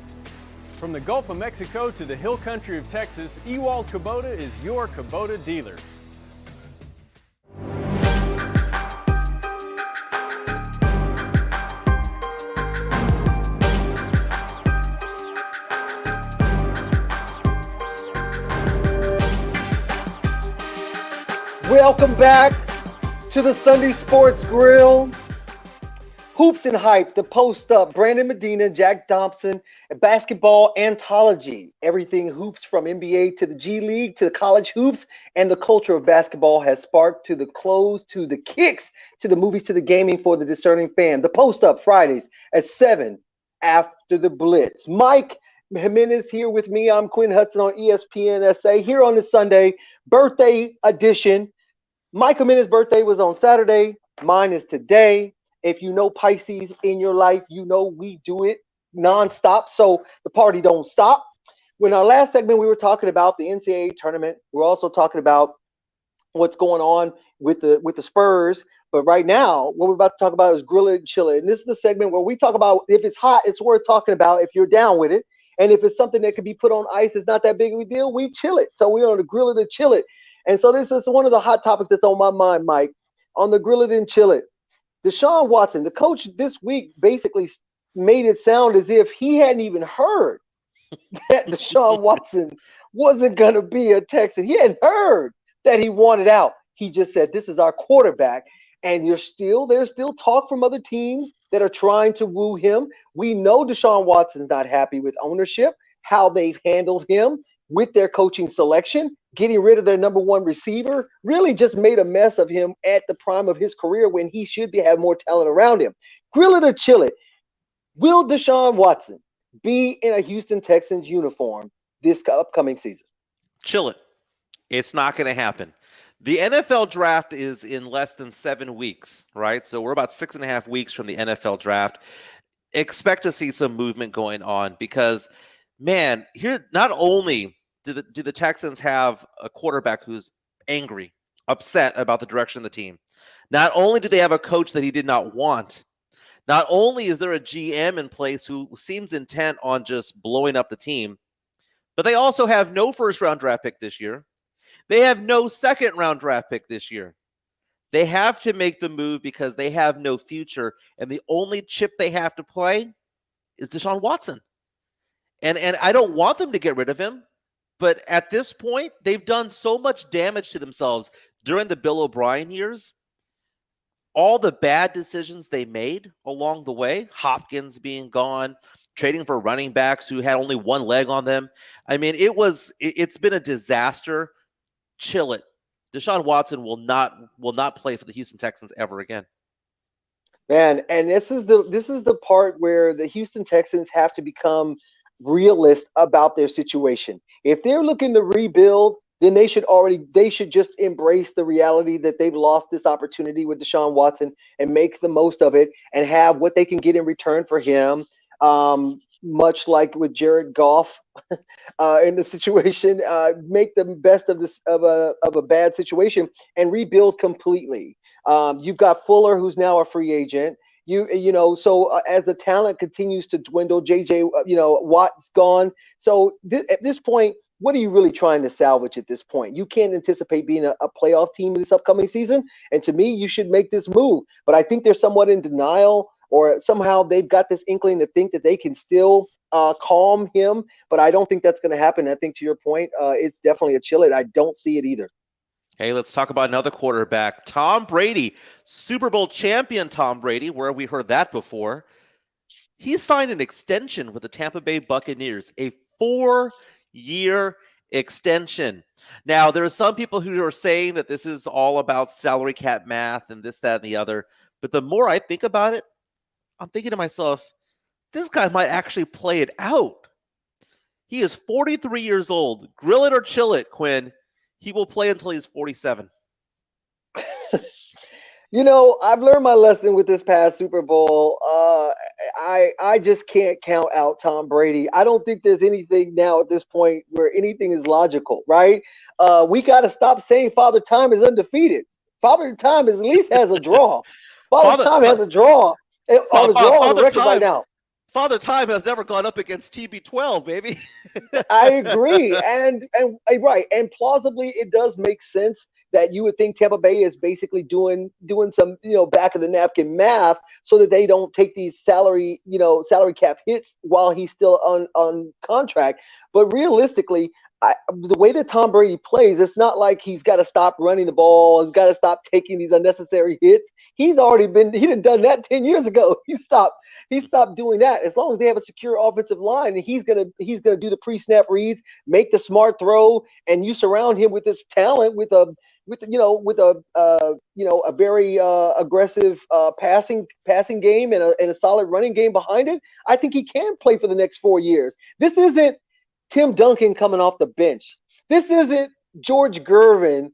From the Gulf of Mexico to the hill country of Texas, Ewald Kubota is your Kubota dealer. Welcome back to the Sunday Sports Grill. Hoops and Hype, the Post Up, Brandon Medina, Jack Thompson, a basketball anthology. Everything hoops from NBA to the G League to the college hoops, and the culture of basketball has sparked to the clothes, to the kicks, to the movies, to the gaming for the discerning fan. The Post Up, Fridays at 7 after the Blitz. Mike Jimenez here with me. I'm Quinn Hudson on ESPN SA here on the Sunday birthday edition. Mike Jimenez's birthday was on Saturday. Mine is today. If you know Pisces in your life, you know we do it nonstop. So the party don't stop. In our last segment, we were talking about the NCAA tournament. We're also talking about what's going on with the Spurs. But right now, what we're about to talk about is Grill It and Chill It. And this is the segment where we talk about if it's hot, it's worth talking about if you're down with it. And if it's something that could be put on ice, it's not that big of a deal, we chill it. So we're on the Grill It and Chill It. And so this is one of the hot topics that's on my mind, Mike, on the Grill It and Chill It. Deshaun Watson, the coach this week, basically made it sound as if he hadn't even heard that Deshaun Watson wasn't going to be a Texan. He hadn't heard that he wanted out. He just said, this is our quarterback. And there's still talk from other teams that are trying to woo him. We know Deshaun Watson's not happy with ownership, how they've handled him with their coaching selection, getting rid of their number one receiver, really just made a mess of him at the prime of his career when he should have more talent around him. Grill it or chill it. Will Deshaun Watson be in a Houston Texans uniform this upcoming season? Chill it. It's not going to happen. The NFL draft is in less than 7 weeks, right? So we're about 6.5 weeks from the NFL draft. Expect to see some movement going on because, man, here not only do the Texans have a quarterback who's angry, upset about the direction of the team, not only do they have a coach that he did not want, not only is there a GM in place who seems intent on just blowing up the team, but they also have no first-round draft pick this year. They have no second-round draft pick this year. They have to make the move because they have no future, and the only chip they have to play is Deshaun Watson. And I don't want them to get rid of him, but at this point, they've done so much damage to themselves during the Bill O'Brien years. All the bad decisions they made along the way, Hopkins being gone, trading for running backs who had only one leg on them. I mean, it's been a disaster. Chill it. Deshaun Watson will not play for the Houston Texans ever again. Man, and this is the part where the Houston Texans have to become realist about their situation. If they're looking to rebuild, then they should just embrace the reality that they've lost this opportunity with Deshaun Watson and make the most of it and have what they can get in return for him. Much like with Jared Goff in the situation, make the best of this of a bad situation and rebuild completely. You've got Fuller, who's now a free agent. So as the talent continues to dwindle, JJ, Watt's gone. So at this point, what are you really trying to salvage at this point? You can't anticipate being a playoff team this upcoming season. And to me, you should make this move. But I think they're somewhat in denial, or somehow they've got this inkling to think that they can still calm him. But I don't think that's going to happen. I think to your point, it's definitely a chill it. I don't see it either. Hey, let's talk about another quarterback, Tom Brady, Super Bowl champion Tom Brady. Where have we heard that before? He signed an extension with the Tampa Bay Buccaneers, a 4-year extension. Now, there are some people who are saying that this is all about salary cap math and this, that, and the other. But the more I think about it, I'm thinking to myself, this guy might actually play it out. He is 43 years old. Grill it or chill it, Quinn. He will play until he's 47. I've learned my lesson with this past Super Bowl. I just can't count out Tom Brady. I don't think there's anything now at this point where anything is logical, right? We got to stop saying Father Time is undefeated. Father Time at least has a draw. Father Time has a draw. On the record right now. Father Time has never gone up against TB12, baby. I agree, and right, and plausibly, it does make sense that you would think Tampa Bay is basically doing some back of the napkin math so that they don't take these salary cap hits while he's still on contract. But realistically, the way that Tom Brady plays, it's not like he's got to stop running the ball. He's got to stop taking these unnecessary hits. He done that 10 years ago. He stopped doing that. As long as they have a secure offensive line, and he's gonna do the pre-snap reads, make the smart throw, and you surround him with this talent with a very aggressive passing game and a solid running game behind it. I think he can play for the next 4 years. This isn't Tim Duncan coming off the bench. This isn't George Gervin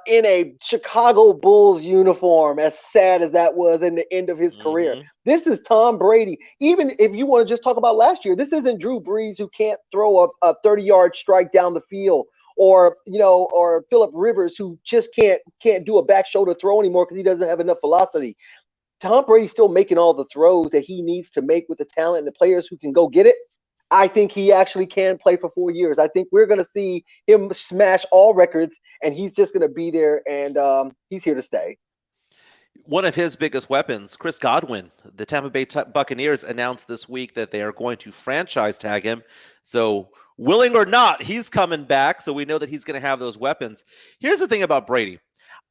in a Chicago Bulls uniform, as sad as that was in the end of his career. This is Tom Brady. Even if you want to just talk about last year, this isn't Drew Brees, who can't throw a 30-yard strike down the field, or Phillip Rivers, who just can't do a back shoulder throw anymore because he doesn't have enough velocity. Tom Brady's still making all the throws that he needs to make with the talent and the players who can go get it. I think he actually can play for 4 years. I think we're going to see him smash all records, and he's just going to be there, and he's here to stay. One of his biggest weapons, Chris Godwin, the Tampa Bay Buccaneers announced this week that they are going to franchise tag him. So willing or not, he's coming back. So we know that he's going to have those weapons. Here's the thing about Brady.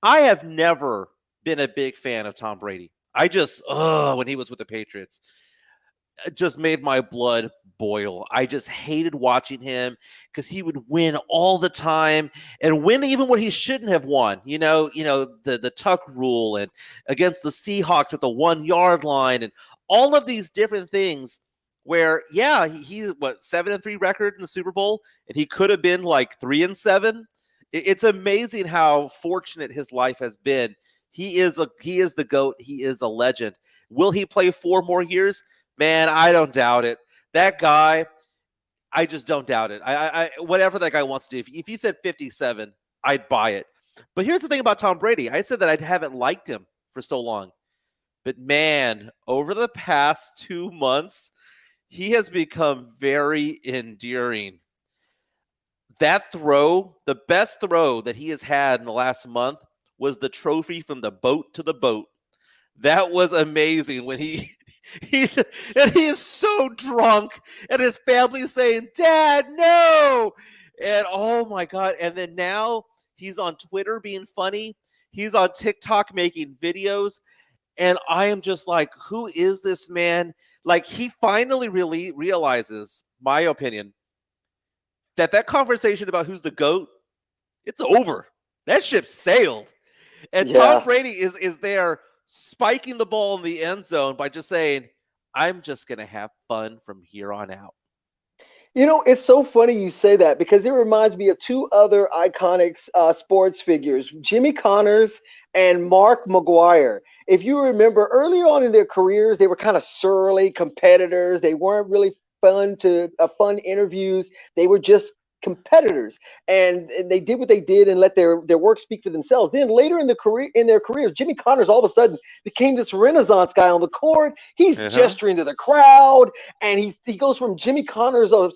I have never been a big fan of Tom Brady. I just, when he was with the Patriots, it just made my blood boil. I just hated watching him because he would win all the time and win even when he shouldn't have won. The tuck rule and against the Seahawks at the 1 yard line and all of these different things where, he's 7-3 record in the Super Bowl, and he could have been like 3-7. It's amazing how fortunate his life has been. He is the GOAT. He is a legend. Will he play 4 more years? Man, I don't doubt it. That guy, I just don't doubt it. I whatever that guy wants to do. If you said 57, I'd buy it. But here's the thing about Tom Brady. I said that I haven't liked him for so long. But man, over the past 2 months, he has become very endearing. That throw, the best throw that he has had in the last month, was the trophy from the boat to the boat. That was amazing when he is so drunk and his family saying, "Dad, no!" And oh my God. And then now he's on Twitter being funny. He's on TikTok making videos. And I am just like, who is this man? Like, he finally really realizes, my opinion, that conversation about who's the GOAT, it's over. That ship sailed. And Tom Brady is there spiking the ball in the end zone by just saying, I'm just going to have fun from here on out. It's so funny you say that because it reminds me of 2 other iconic sports figures, Jimmy Connors and Mark Mcguire. If you remember, early on in their careers, they were kind of surly competitors. They weren't really fun interviews. They were just competitors, and they did what they did and let their work speak for themselves. Then later in their careers, Jimmy Connors all of a sudden became this Renaissance guy on the court. He's gesturing to the crowd, and he goes from Jimmy Connors of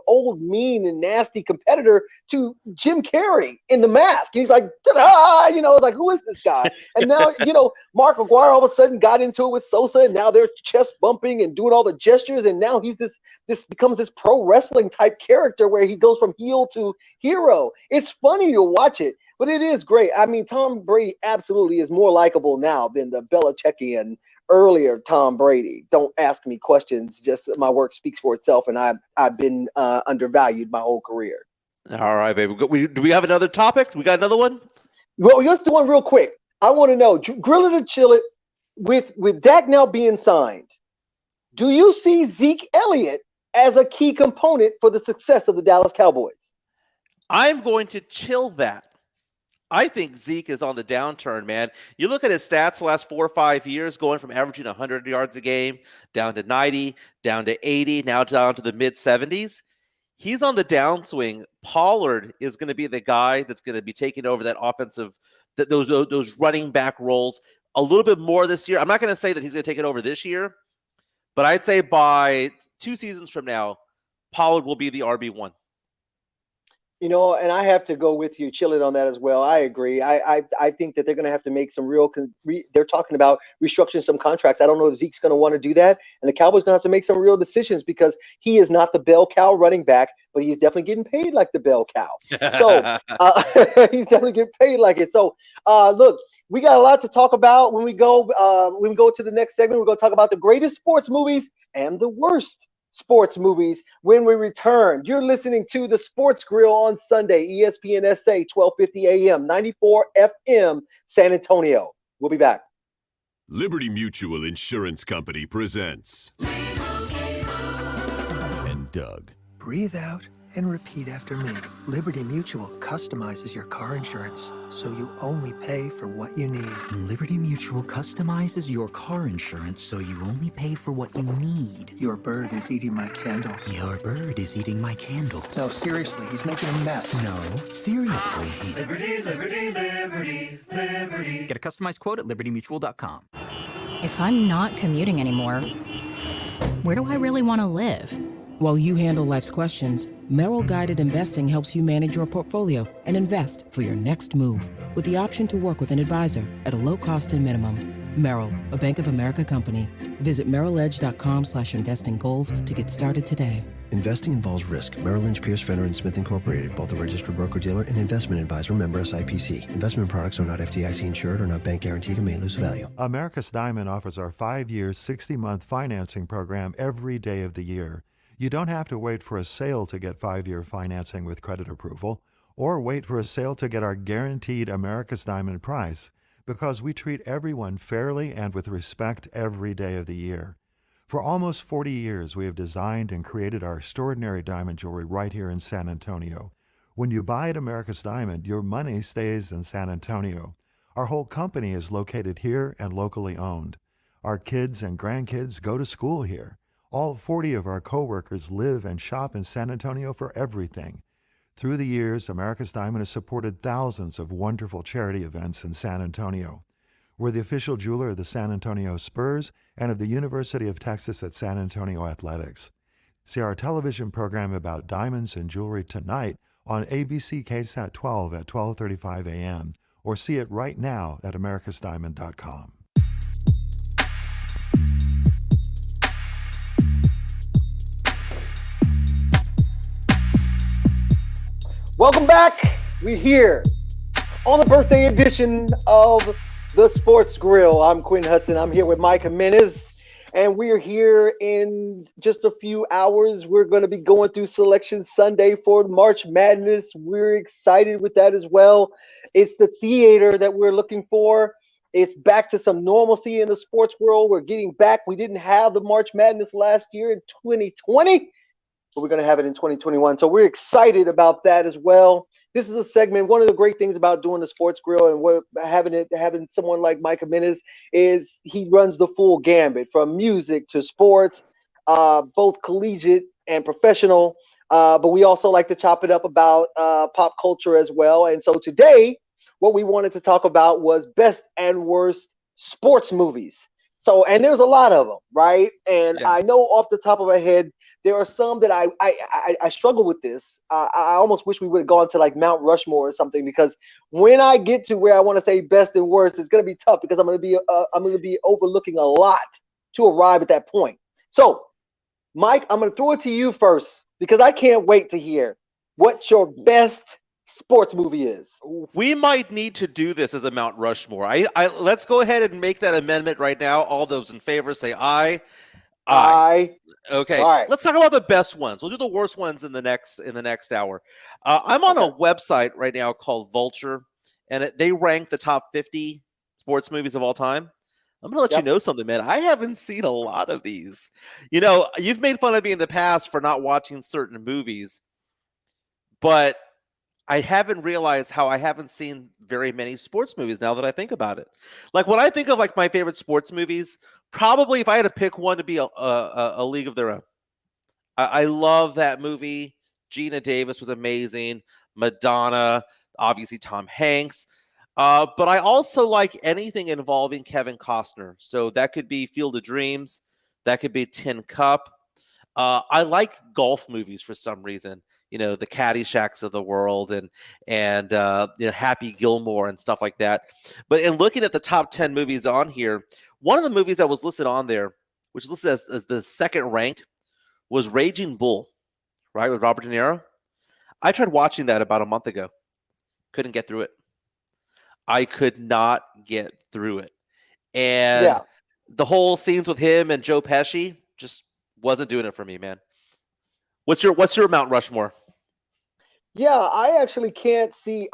old, mean and nasty competitor to Jim Carrey in The Mask. He's like, like, who is this guy? And now, Mark Mcguire all of a sudden got into it with Sosa, and now they're chest bumping and doing all the gestures, and now he's this becomes this pro wrestling type character where he goes from heel to hero. It's funny to watch it, but it is great. I mean, Tom Brady absolutely is more likable now than the Belichickian earlier Tom Brady. Don't ask me questions. Just my work speaks for itself, and I've been undervalued my whole career. All right, baby. Do we have another topic? We got another one? Well, let's do one real quick. I want to know, grill it or chill it, with Dak now being signed, Do you see Zeke Elliott as a key component for the success of the Dallas Cowboys? I'm going to chill that. I think Zeke is on the downturn, man. You look at his stats the last 4 or 5 years, going from averaging 100 yards a game down to 90, down to 80, now down to the mid 70s. He's on the downswing. Pollard is going to be the guy that's going to be taking over that offensive, those running back roles a little bit more this year. I'm not going to say that he's going to take it over this year, but I'd say by 2 seasons from now, Pollard will be the RB1. And I have to go with you, chill it on that as well. I agree. I think that they're going to have to make some they're talking about restructuring some contracts. I don't know if Zeke's going to want to do that. And the Cowboys going to have to make some real decisions because he is not the bell cow running back, but he's definitely getting paid like the bell cow. So he's definitely getting paid like it. So look, we got a lot to talk about when we go to the next segment. We're going to talk about the greatest sports movies and the worst sports movies when we return. You're listening to the Sports Grill on Sunday, ESPN SA, 1250 AM, 94 FM, San Antonio. We'll be back. Liberty Mutual Insurance Company presents. And Doug. Breathe out and repeat after me. Liberty Mutual customizes your car insurance so you only pay for what you need. Liberty Mutual customizes your car insurance so you only pay for what you need. Your bird is eating my candles. Your bird is eating my candles. No, seriously, he's making a mess. No, seriously, he's... Liberty, liberty, liberty, liberty. Get a customized quote at libertymutual.com. If I'm not commuting anymore, where do I really want to live? While you handle life's questions, Merrill Guided Investing helps you manage your portfolio and invest for your next move with the option to work with an advisor at a low cost and minimum. Merrill, a Bank of America company. Visit merrilledge.com/investing goals to get started today. Investing involves risk. Merrill Lynch, Pierce, Fenner & Smith Incorporated, both a registered broker-dealer and investment advisor, member SIPC. Investment products are not FDIC insured or not bank guaranteed and may lose value. America's Diamond offers our 5-year, 60-month financing program every day of the year. You don't have to wait for a sale to get 5-year financing with credit approval, or wait for a sale to get our guaranteed America's Diamond price, because we treat everyone fairly and with respect every day of the year. For almost 40 years, we have designed and created our extraordinary diamond jewelry right here in San Antonio. When you buy at America's Diamond, your money stays in San Antonio. Our whole company is located here and locally owned. Our kids and grandkids go to school here. All 40 of our coworkers live and shop in San Antonio for everything. Through the years, America's Diamond has supported thousands of wonderful charity events in San Antonio. We're the official jeweler of the San Antonio Spurs and of the University of Texas at San Antonio Athletics. See our television program about diamonds and jewelry tonight on ABC KSAT 12 at 12:35 a.m. or see it right now at americasdiamond.com. Welcome back. We're here on the birthday edition of the Sports Grill. I'm Quinn Hudson. I'm here with Mike Jimenez, and we're here in just a few hours. We're going to be going through Selection Sunday for March Madness. We're excited with that as well. It's the theater that we're looking for. It's back to some normalcy in the sports world. We're getting back. We didn't have the March Madness last year in 2020. But we're going to have it in 2021. So we're excited about that as well. This is a segment. One of the great things about doing the Sports Grill and having someone like Mike Jimenez is he runs the full gambit from music to sports, both collegiate and professional. But we also like to chop it up about pop culture as well. And so today, what we wanted to talk about was best and worst sports movies. So, and there's a lot of them, right? And yeah. I know off the top of my head, there are some that I struggle with this. I almost wish we would have gone to like Mount Rushmore or something, because when I get to where I want to say best and worst, it's going to be tough because I'm going to be overlooking a lot to arrive at that point. So, Mike, I'm going to throw it to you first because I can't wait to hear what your best sports movie is. We might need to do this as a Mount Rushmore. Let's go ahead and make that amendment right now. All those in favor say aye. Aye. Okay. All right. Let's talk about the best ones. We'll do the worst ones in the next hour. I'm on a website right now called Vulture, and they rank the top 50 sports movies of all time. I'm going to let you know something, man. I haven't seen a lot of these. You know, you've made fun of me in the past for not watching certain movies, but I haven't realized how I haven't seen very many sports movies now that I think about it. Like when I think of like my favorite sports movies, probably if I had to pick one to be a League of Their Own. I love that movie. Gina Davis was amazing. Madonna, obviously Tom Hanks. But I also like anything involving Kevin Costner. So that could be Field of Dreams. That could be Tin Cup. I like golf movies for some reason. You know, the Caddyshacks of the world and you know, Happy Gilmore and stuff like that. But in looking at the top 10 movies on here, one of the movies that was listed on there, which is listed as the second ranked, was Raging Bull, right, with Robert De Niro. I tried watching that about a month ago. Couldn't get through it. I could not get through it. And the whole scenes with him and Joe Pesci just wasn't doing it for me, man. What's your Mount Rushmore? Yeah, I actually can't see.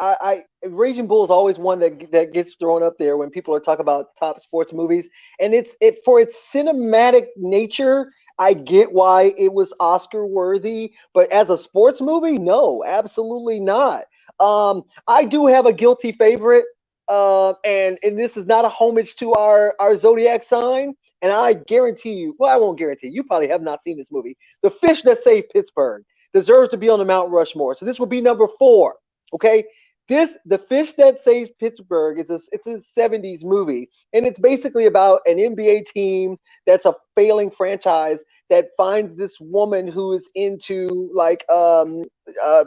Raging Bull is always one that gets thrown up there when people are talking about top sports movies, and it for its cinematic nature. I get why it was Oscar worthy, but as a sports movie, no, absolutely not. I do have a guilty favorite, and this is not a homage to our zodiac sign. And I guarantee you, well, I won't guarantee you probably have not seen this movie. The Fish That Saved Pittsburgh deserves to be on the Mount Rushmore. So this will be number 4. Okay. The Fish That Saved Pittsburgh it's a 70s movie. And it's basically about an NBA team that's a failing franchise that finds this woman who is into like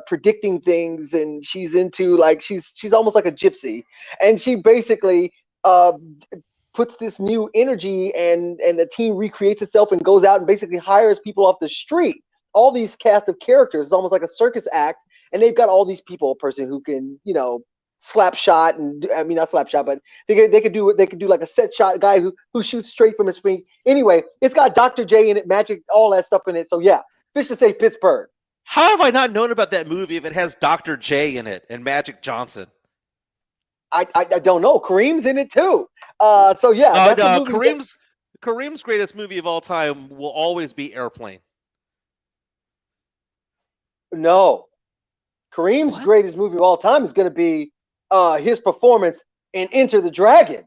predicting things, and she's into like she's almost like a gypsy. And she basically puts this new energy, and the team recreates itself and goes out and basically hires people off the street. All these cast of characters, it's almost like a circus act, and they've got all these people, a person who can, you know, slap shot, and I mean not slap shot, but they could do like a set shot guy who shoots straight from his feet. Anyway, it's got Dr. J in it, Magic, all that stuff in it. So yeah, Fish to Save Pittsburgh. How have I not known about that movie if it has Dr. J in it and Magic Johnson? I don't know. Kareem's in it too. So yeah, Kareem's greatest movie of all time will always be Airplane. No, Kareem's greatest movie of all time is going to be his performance in Enter the Dragon.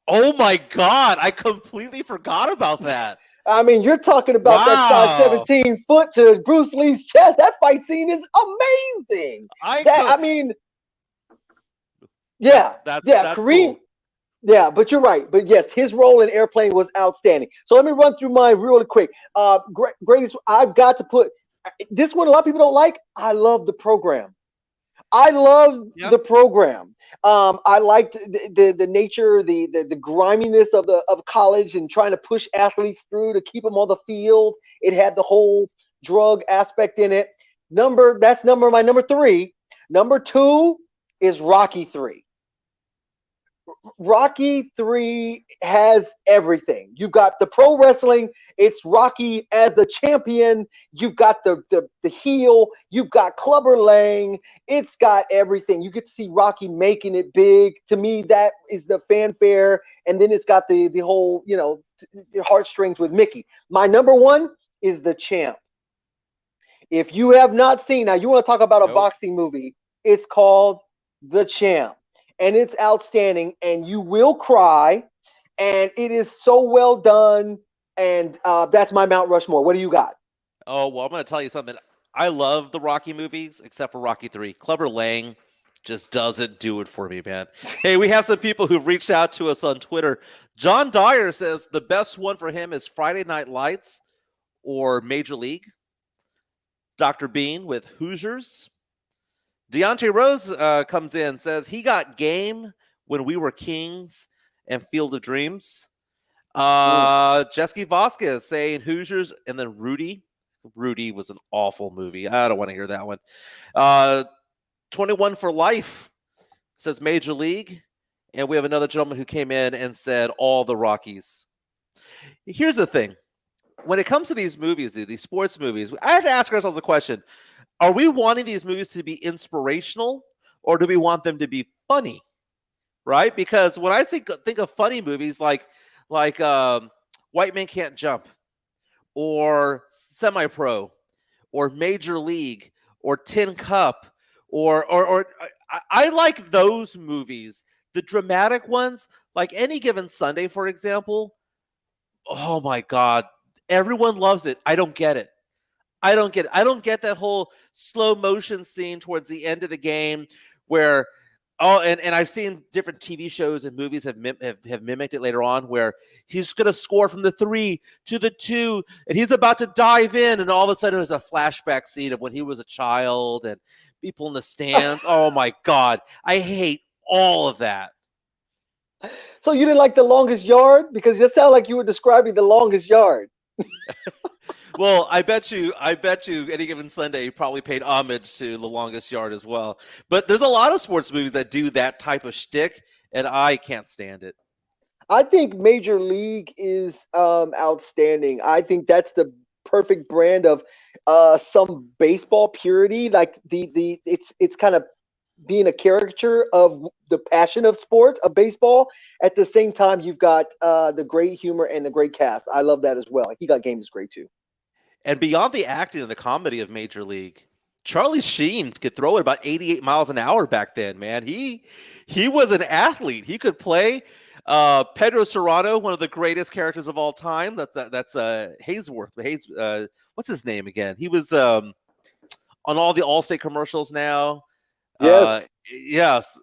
Oh my God, I completely forgot about that. I mean, you're talking about that size 17 foot to Bruce Lee's chest. That fight scene is amazing. Kareem. Cool. Yeah, but you're right. But yes, his role in Airplane was outstanding. So let me run through mine really quick. Greatest, I've got to put this one. A lot of people don't like. I love The Program. I love the program. I liked the nature, the griminess of college and trying to push athletes through to keep them on the field. It had the whole drug aspect in it. My number 3. Number 2 is Rocky 3. Rocky 3 has everything. You've got the pro wrestling. It's Rocky as the champion. You've got the heel. You've got Clubber Lang. It's got everything. You get to see Rocky making it big. To me, that is the fanfare. And then it's got the whole, you know, heartstrings with Mickey. My number 1 is The Champ. If you have not seen, now you want to talk about a boxing movie, it's called The Champ. And it's outstanding, and you will cry, and it is so well done, and that's my Mount Rushmore. What do you got? Oh, well, I'm going to tell you something. I love the Rocky movies, except for Rocky 3. Clubber Lang just doesn't do it for me, man. Hey, we have some people who've reached out to us on Twitter. John Dyer says the best one for him is Friday Night Lights or Major League. Dr. Bean with Hoosiers. Deontay Rose comes in, says he got Game, When We Were Kings, and Field of Dreams. Jesky Vasquez saying Hoosiers, and then Rudy. Rudy was an awful movie. I don't want to hear that one. 21 for Life says Major League. And we have another gentleman who came in and said all the Rockies. Here's the thing. When it comes to these movies, these sports movies, I have to ask ourselves a question. Are we wanting these movies to be inspirational, or do we want them to be funny? right? Because when I think of funny movies like White Man Can't Jump, or Semi-Pro, or Major League, or Tin Cup, or I like those movies. The dramatic ones, like Any Given Sunday, for example. Oh my God, everyone loves it. I don't get it. I don't get that whole slow motion scene towards the end of the game where and I've seen different TV shows and movies have mimicked it later on, where he's going to score from the 3 to the 2 and he's about to dive in, and all of a sudden there's a flashback scene of when he was a child and people in the stands. Oh my God, I hate all of that. So you didn't like The Longest Yard? Because it sounded like you were describing The Longest Yard. Well, I bet you Any Given Sunday probably paid homage to The Longest Yard as well. But there's a lot of sports movies that do that type of shtick, and I can't stand it. I think Major League is outstanding. I think that's the perfect brand of some baseball purity. Like it's kind of being a caricature of the passion of sports, of baseball. At the same time, you've got the great humor and the great cast. I love that as well. He Got Game is great too. And beyond the acting and the comedy of Major League, Charlie Sheen could throw it about 88 miles an hour back then, man. He was an athlete. He could play. Pedro Serrano, one of the greatest characters of all time. That's Haysworth. What's his name again? He was on all the Allstate commercials now. Yes.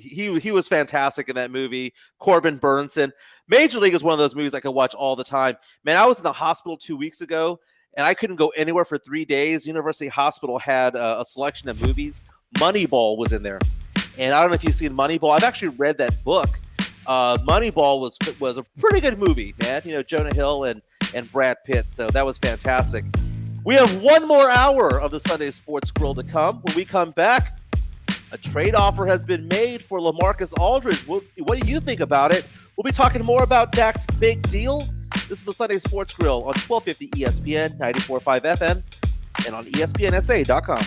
He was fantastic in that movie. Corbin Burnson. Major League is one of those movies I could watch all the time. Man, I was in the hospital 2 weeks ago, and I couldn't go anywhere for 3 days. University Hospital had a selection of movies. Moneyball was in there. And I don't know if you've seen Moneyball. I've actually read that book. Moneyball was a pretty good movie, man. You know, Jonah Hill and Brad Pitt. So that was fantastic. We have one more hour of the Sunday Sports Grill to come. When we come back, a trade offer has been made for LaMarcus Aldridge. What do you think about it? We'll be talking more about Dak's big deal. This is the Sunday Sports Grill on 1250 ESPN, 94.5 FM, and on ESPNSA.com.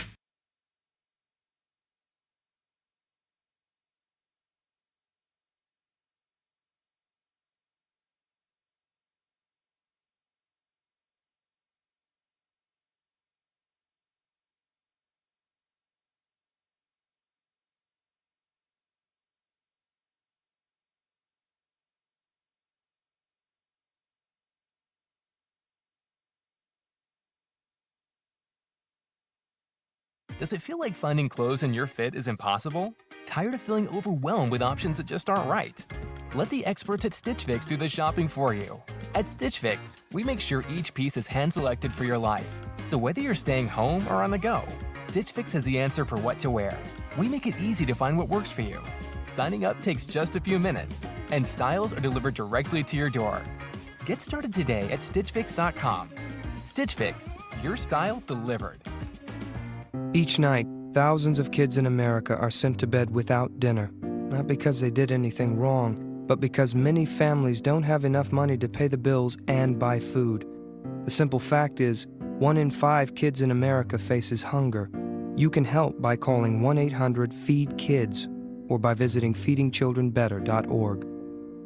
Does it feel like finding clothes in your fit is impossible? Tired of feeling overwhelmed with options that just aren't right? Let the experts at Stitch Fix do the shopping for you. At Stitch Fix, we make sure each piece is hand-selected for your life. So whether you're staying home or on the go, Stitch Fix has the answer for what to wear. We make it easy to find what works for you. Signing up takes just a few minutes, and styles are delivered directly to your door. Get started today at StitchFix.com. Stitch Fix, your style delivered. Each night, thousands of kids in America are sent to bed without dinner, not because they did anything wrong, but because many families don't have enough money to pay the bills and buy food. The simple fact is, 1 in 5 kids in America faces hunger. You can help by calling 1-800-FEED-KIDS or by visiting feedingchildrenbetter.org.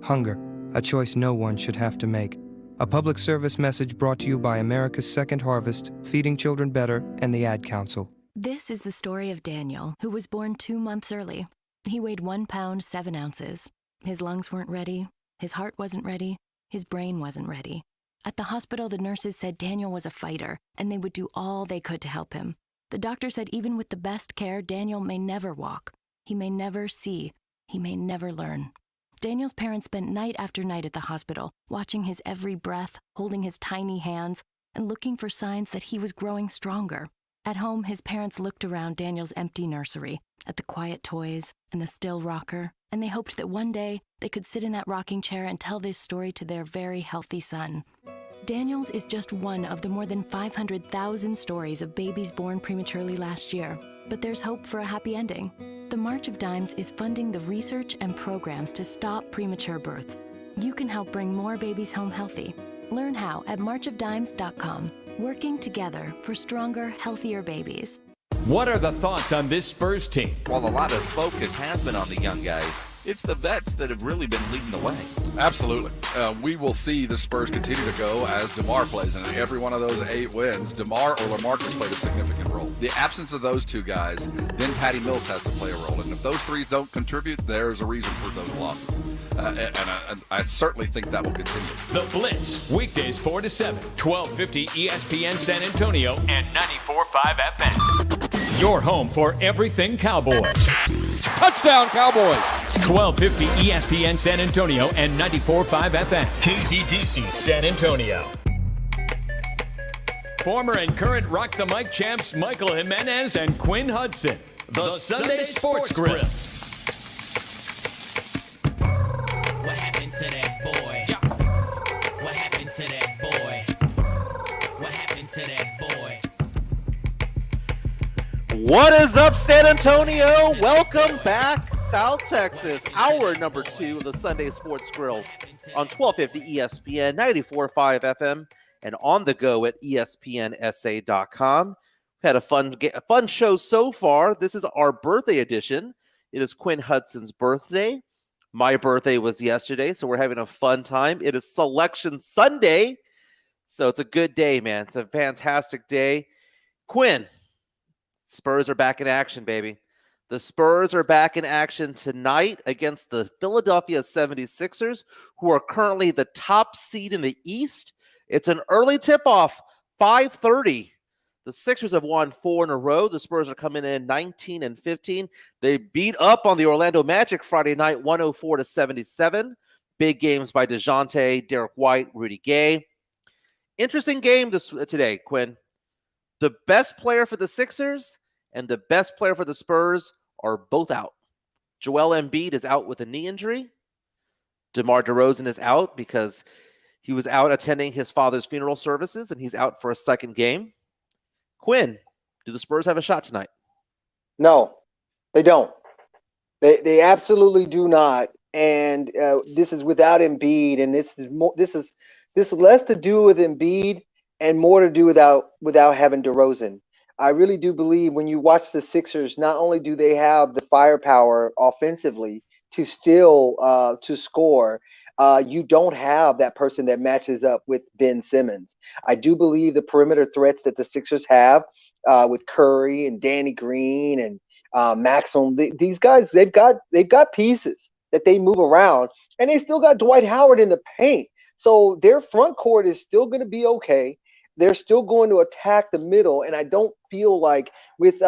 Hunger, a choice no one should have to make. A public service message brought to you by America's Second Harvest, Feeding Children Better, and the Ad Council. This is the story of Daniel, who was born 2 months early. He weighed 1 pound 7 ounces. His lungs weren't ready. His heart wasn't ready. His brain wasn't ready. At the hospital, the nurses said Daniel was a fighter, and they would do all they could to help him. The doctor said even with the best care, Daniel may never walk. He may never see. He may never learn. Daniel's parents spent night after night at the hospital, watching his every breath, holding his tiny hands, and looking for signs that he was growing stronger. At home, his parents looked around Daniel's empty nursery, at the quiet toys and the still rocker, and they hoped that one day they could sit in that rocking chair and tell this story to their very healthy son. Daniel's is just one of the more than 500,000 stories of babies born prematurely last year, but there's hope for a happy ending. The March of Dimes is funding the research and programs to stop premature birth. You can help bring more babies home healthy. Learn how at marchofdimes.com. Working together for stronger, healthier babies. What are the thoughts on this Spurs team? While a lot of focus has been on the young guys, it's the vets that have really been leading the way. Absolutely. We will see the Spurs continue to go as DeMar plays. And in every one of those 8 wins, DeMar or LaMarcus played a significant role. The absence of those 2 guys, then Patty Mills has to play a role. And if those 3 don't contribute, there's a reason for those losses. And I certainly think that will continue. The Blitz, weekdays 4 to 7, 1250 ESPN San Antonio and 94.5 FM. Your home for everything Cowboys. Touchdown, Cowboys! 1250 ESPN San Antonio and 94.5 FM. KZDC San Antonio. Former and current Rock the Mic champs Michael Jimenez and Quinn Hudson. The Sunday Sports Grill. What happened to that boy? What happened to that boy? What happened to that boy? What is up, San Antonio? Welcome back, South Texas. Hour number 2 of the Sunday Sports Grill on 1250 ESPN, 94.5 FM, and on the go at ESPNSA.com. We've had a fun show so far. This is our birthday edition. It is Quinn Hudson's birthday. My birthday was yesterday, so we're having a fun time. It is Selection Sunday, so it's a good day, man. It's a fantastic day. Quinn, Spurs are back in action, baby. The Spurs are back in action tonight against the Philadelphia 76ers, who are currently the top seed in the East. It's an early tip-off, 5:30. The Sixers have won 4 in a row. The Spurs are coming in 19-15. They beat up on the Orlando Magic Friday night, 104-77. Big games by DeJounte, Derek White, Rudy Gay. Interesting game today, Quinn. The best player for the Sixers and the best player for the Spurs are both out. Joel Embiid is out with a knee injury. DeMar DeRozan is out because he was out attending his father's funeral services, and he's out for a second game. Quinn, do the Spurs have a shot tonight? No, they don't. They absolutely do not. And this is without Embiid, and this is less to do with Embiid and more to do without having DeRozan. I really do believe when you watch the Sixers, not only do they have the firepower offensively to still to score, you don't have that person that matches up with Ben Simmons. I do believe the perimeter threats that the Sixers have with Curry and Danny Green and Maxim, these guys, they've got pieces that they move around, and they still got Dwight Howard in the paint. So their front court is still going to be okay. They're still going to attack the middle, and I don't feel like with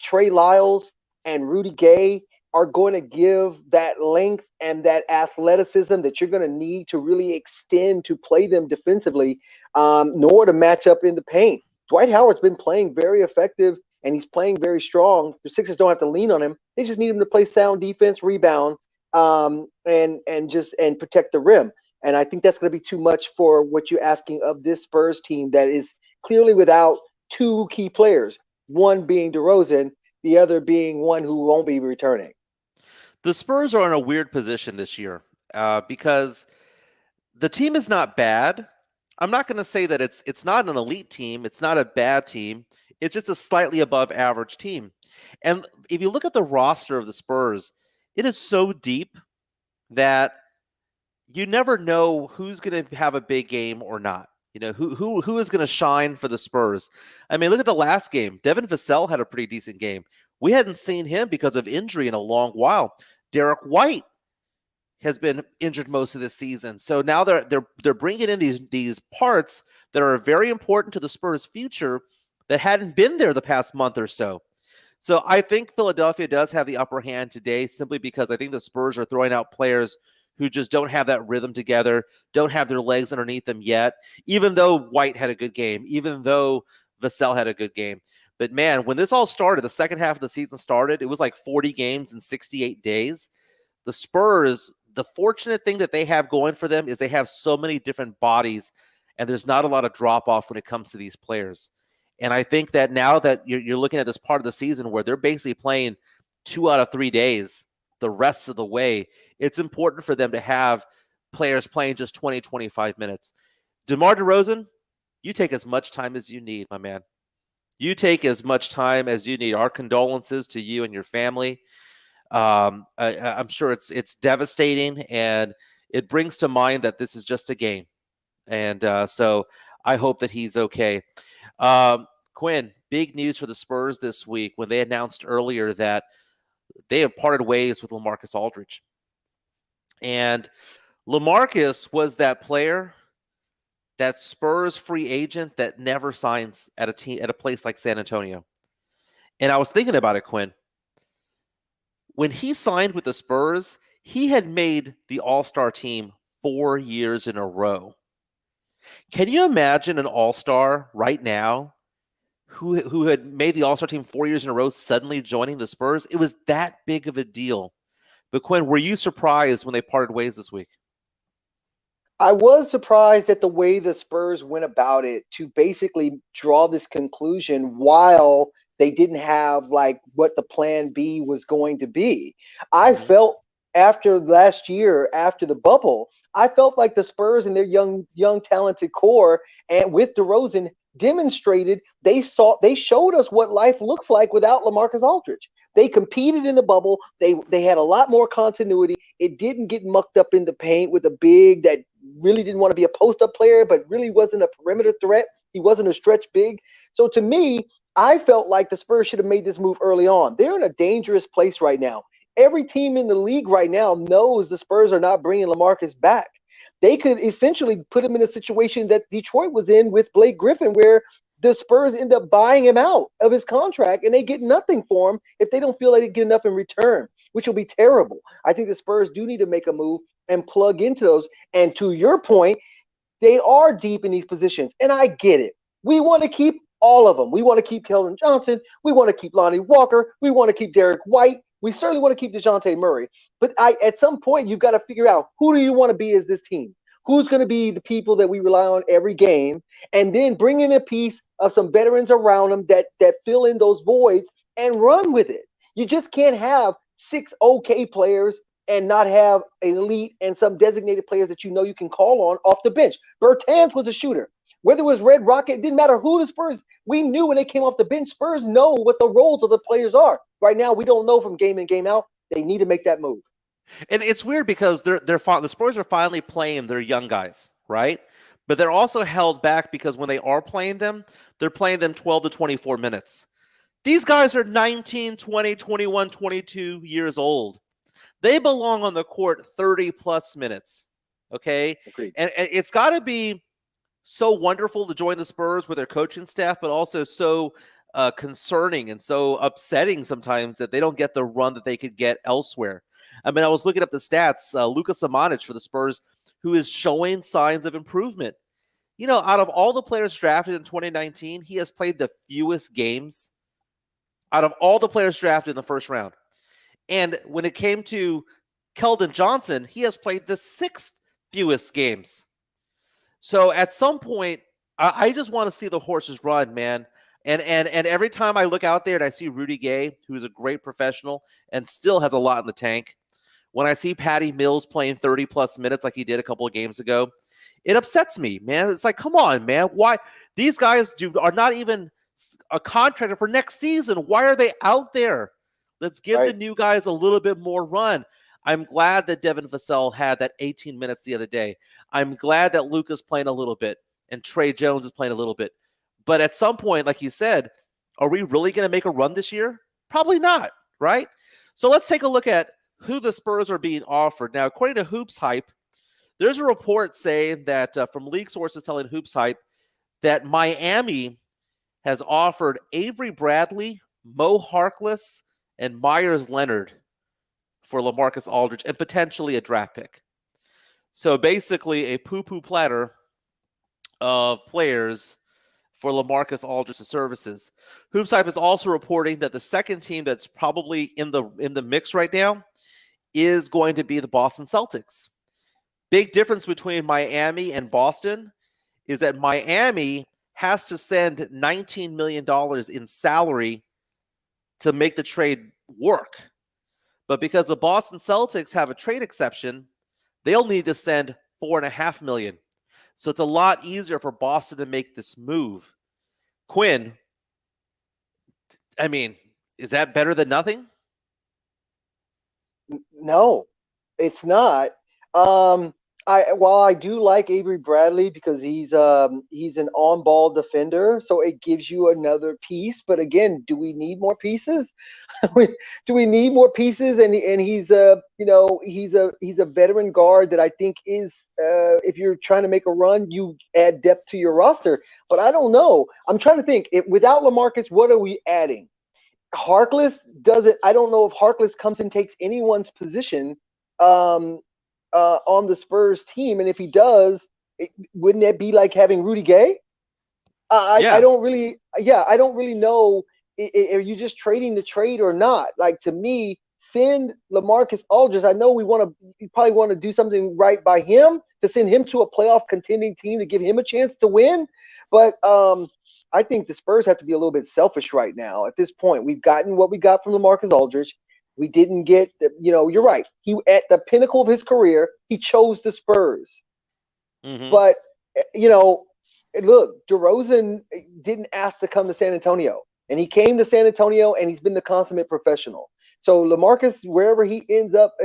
Trey Lyles and Rudy Gay are going to give that length and that athleticism that you're going to need to really extend to play them defensively, nor to match up in the paint. Dwight Howard's been playing very effective, and he's playing very strong. The Sixers don't have to lean on him. They just need him to play sound defense, rebound, and protect the rim. And I think that's going to be too much for what you're asking of this Spurs team that is clearly without 2 key players, one being DeRozan, the other being one who won't be returning. The Spurs are in a weird position this year because the team is not bad. I'm not going to say that it's not an elite team. It's not a bad team. It's just a slightly above average team. And if you look at the roster of the Spurs, it is so deep that you never know who's going to have a big game or not. You know, who is going to shine for the Spurs. I mean, look at the last game. Devin Vassell had a pretty decent game. We hadn't seen him because of injury in a long while. Derek White has been injured most of this season. So now they're bringing in these parts that are very important to the Spurs' future that hadn't been there the past month or so. So I think Philadelphia does have the upper hand today simply because I think the Spurs are throwing out players who just don't have that rhythm together, don't have their legs underneath them yet, even though White had a good game, even though Vassell had a good game. But man, when this all started, the second half of the season started, it was like 40 games in 68 days. The Spurs, the fortunate thing that they have going for them is they have so many different bodies, and there's not a lot of drop-off when it comes to these players. And I think that now that you're looking at this part of the season where they're basically playing 2 out of 3 days the rest of the way, it's important for them to have players playing just 20, 25 minutes. DeMar DeRozan, you take as much time as you need, my man. You take as much time as you need. Our condolences to you and your family. I'm sure it's devastating, and it brings to mind that this is just a game. And so I hope that he's okay. Quinn, big news for the Spurs this week when they announced earlier that they have parted ways with LaMarcus Aldridge. And LaMarcus was that player, that Spurs free agent that never signs at a place like San Antonio. And I was thinking about it, Quinn. When he signed with the Spurs, he had made the All-Star team 4 years in a row. Can you imagine an All-Star right now who had made the All-Star team 4 years in a row suddenly joining the Spurs? It was that big of a deal. But Quinn, were you surprised when they parted ways this week? I was surprised at the way the Spurs went about it to basically draw this conclusion while they didn't have like what the plan B was going to be. I felt after last year, after the bubble, I felt like the Spurs and their young talented core and with DeRozan demonstrated they showed us what life looks like without LaMarcus Aldridge. They competed in the bubble. They had a lot more continuity. It didn't get mucked up in the paint with a big that really didn't want to be a post-up player, but really wasn't a perimeter threat. He wasn't a stretch big. So to me, I felt like the Spurs should have made this move early on. They're in a dangerous place right now. Every team in the league right now knows the Spurs are not bringing LaMarcus back. They could essentially put him in a situation that Detroit was in with Blake Griffin, where the Spurs end up buying him out of his contract and they get nothing for him if they don't feel like they get enough in return, which will be terrible. I think the Spurs do need to make a move and plug into those. And to your point, they are deep in these positions. And I get it. We want to keep all of them. We want to keep Keldon Johnson. We want to keep Lonnie Walker. We want to keep Derek White. We certainly want to keep DeJounte Murray. But at some point, you've got to figure out, who do you want to be as this team? Who's going to be the people that we rely on every game? And then bring in a piece of some veterans around them that fill in those voids and run with it. You just can't have 6 okay players and not have an elite and some designated players that you know you can call on off the bench. Bertans was a shooter. Whether it was Red Rocket, it didn't matter who the Spurs. We knew when they came off the bench, Spurs know what the roles of the players are. Right now, we don't know from game in, game out. They need to make that move. And it's weird because the Spurs are finally playing their young guys, right? But they're also held back because when they are playing them, they're playing them 12 to 24 minutes. These guys are 19, 20, 21, 22 years old. They belong on the court 30-plus minutes, okay? Agreed. And it's got to be so wonderful to join the Spurs with their coaching staff, but also so concerning and so upsetting sometimes that they don't get the run that they could get elsewhere. I mean, I was looking up the stats. Luka Samanic for the Spurs, who is showing signs of improvement. You know, out of all the players drafted in 2019, he has played the fewest games out of all the players drafted in the first round. And when it came to Keldon Johnson, he has played the 6th fewest games. So at some point, I just want to see the horses run, man. And every time I look out there and I see Rudy Gay, who is a great professional and still has a lot in the tank, when I see Patty Mills playing 30-plus minutes like he did a couple of games ago, it upsets me, man. It's like, come on, man. Why? These guys are not even a contractor for next season. Why are they out there? Let's give the new guys a little bit more run. I'm glad that Devin Vassell had that 18 minutes the other day. I'm glad that Luka's playing a little bit and Trey Jones is playing a little bit. But at some point, like you said, are we really going to make a run this year? Probably not, right? So let's take a look at who the Spurs are being offered. Now, according to Hoops Hype, there's a report saying that from league sources telling Hoops Hype that Miami has offered Avery Bradley, Mo Harkless, and Myers Leonard for LaMarcus Aldridge and potentially a draft pick. So basically a poo-poo platter of players for LaMarcus Aldridge's services. Hoops Hype is also reporting that the second team that's probably in the mix right now is going to be the Boston Celtics. Big difference between Miami and Boston is that Miami has to send $19 million in salary to make the trade work. But because the Boston Celtics have a trade exception, they'll need to send $4.5 million. So it's a lot easier for Boston to make this move. Quinn, I mean, is that better than nothing? No, it's not. While I do like Avery Bradley because he's an on-ball defender, so it gives you another piece. But again, do we need more pieces? Do we need more pieces? And he's he's a veteran guard that I think is if you're trying to make a run, you add depth to your roster. But I don't know. I'm trying to think. Without LaMarcus, what are we adding? Harkless doesn't. I don't know if Harkless comes and takes anyone's position on the Spurs team, and if he does, wouldn't that be like having Rudy Gay? I don't really. Yeah, I don't really know. Are you just trading the trade or not? Like, to me, send LaMarcus Aldridge. I know you probably want to do something right by him to send him to a playoff contending team to give him a chance to win, but I think the Spurs have to be a little bit selfish right now. At this point, we've gotten what we got from LaMarcus Aldridge. We didn't get, you're right. He, at the pinnacle of his career, he chose the Spurs. Mm-hmm. But, look, DeRozan didn't ask to come to San Antonio. And he came to San Antonio, and he's been the consummate professional. So LaMarcus, wherever he ends up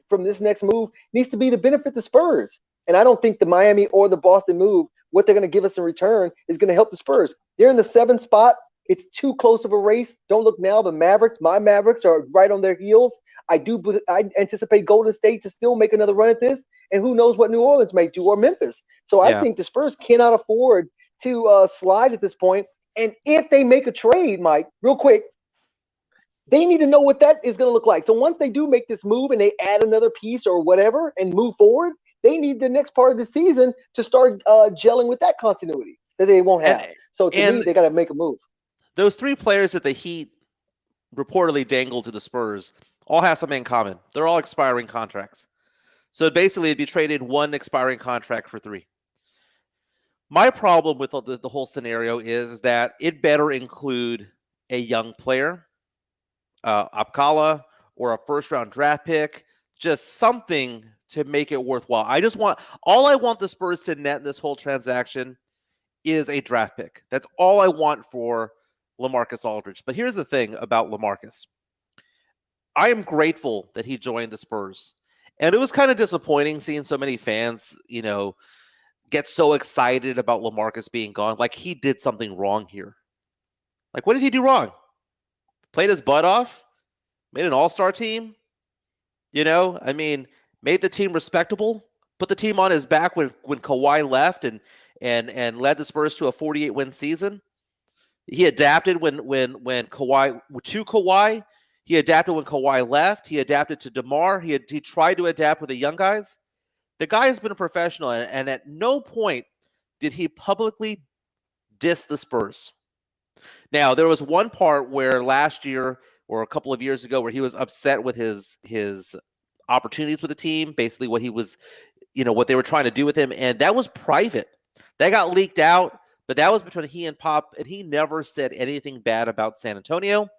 from this next move, needs to be to benefit the Spurs. And I don't think the Miami or the Boston move, what they're going to give us in return, is going to help the Spurs. They're in the 7th spot. It's too close of a race. Don't look now. My Mavericks are right on their heels. I anticipate Golden State to still make another run at this. And who knows what New Orleans may do, or Memphis. So I think the Spurs cannot afford to slide at this point. And if they make a trade, Mike, real quick, they need to know what that is going to look like. So once they do make this move and they add another piece or whatever and move forward, they need the next part of the season to start gelling with that continuity that they won't have. So to me, they got to make a move. Those 3 players that the Heat reportedly dangled to the Spurs all have something in common. They're all expiring contracts. So basically, it'd be traded 1 expiring contract for 3. My problem with the whole scenario is that it better include a young player, Apkala, or a first-round draft pick, just something to make it worthwhile. All I want the Spurs to net in this whole transaction is a draft pick. That's all I want for LaMarcus Aldridge. But here's the thing about LaMarcus. I am grateful that he joined the Spurs. And it was kind of disappointing seeing so many fans, get so excited about LaMarcus being gone. Like he did something wrong here. Like, what did he do wrong? Played his butt off? Made an all-star team? Made the team respectable? Put the team on his back when Kawhi left and led the Spurs to a 48-win season? He adapted when Kawhi. He adapted when Kawhi left. He adapted to DeMar. He tried to adapt with the young guys. The guy has been a professional, and at no point did he publicly diss the Spurs. Now, there was one part where last year or a couple of years ago where he was upset with his opportunities with the team, basically what he was, what they were trying to do with him, and that was private. That got leaked out. But that was between he and Pop, and he never said anything bad about San Antonio,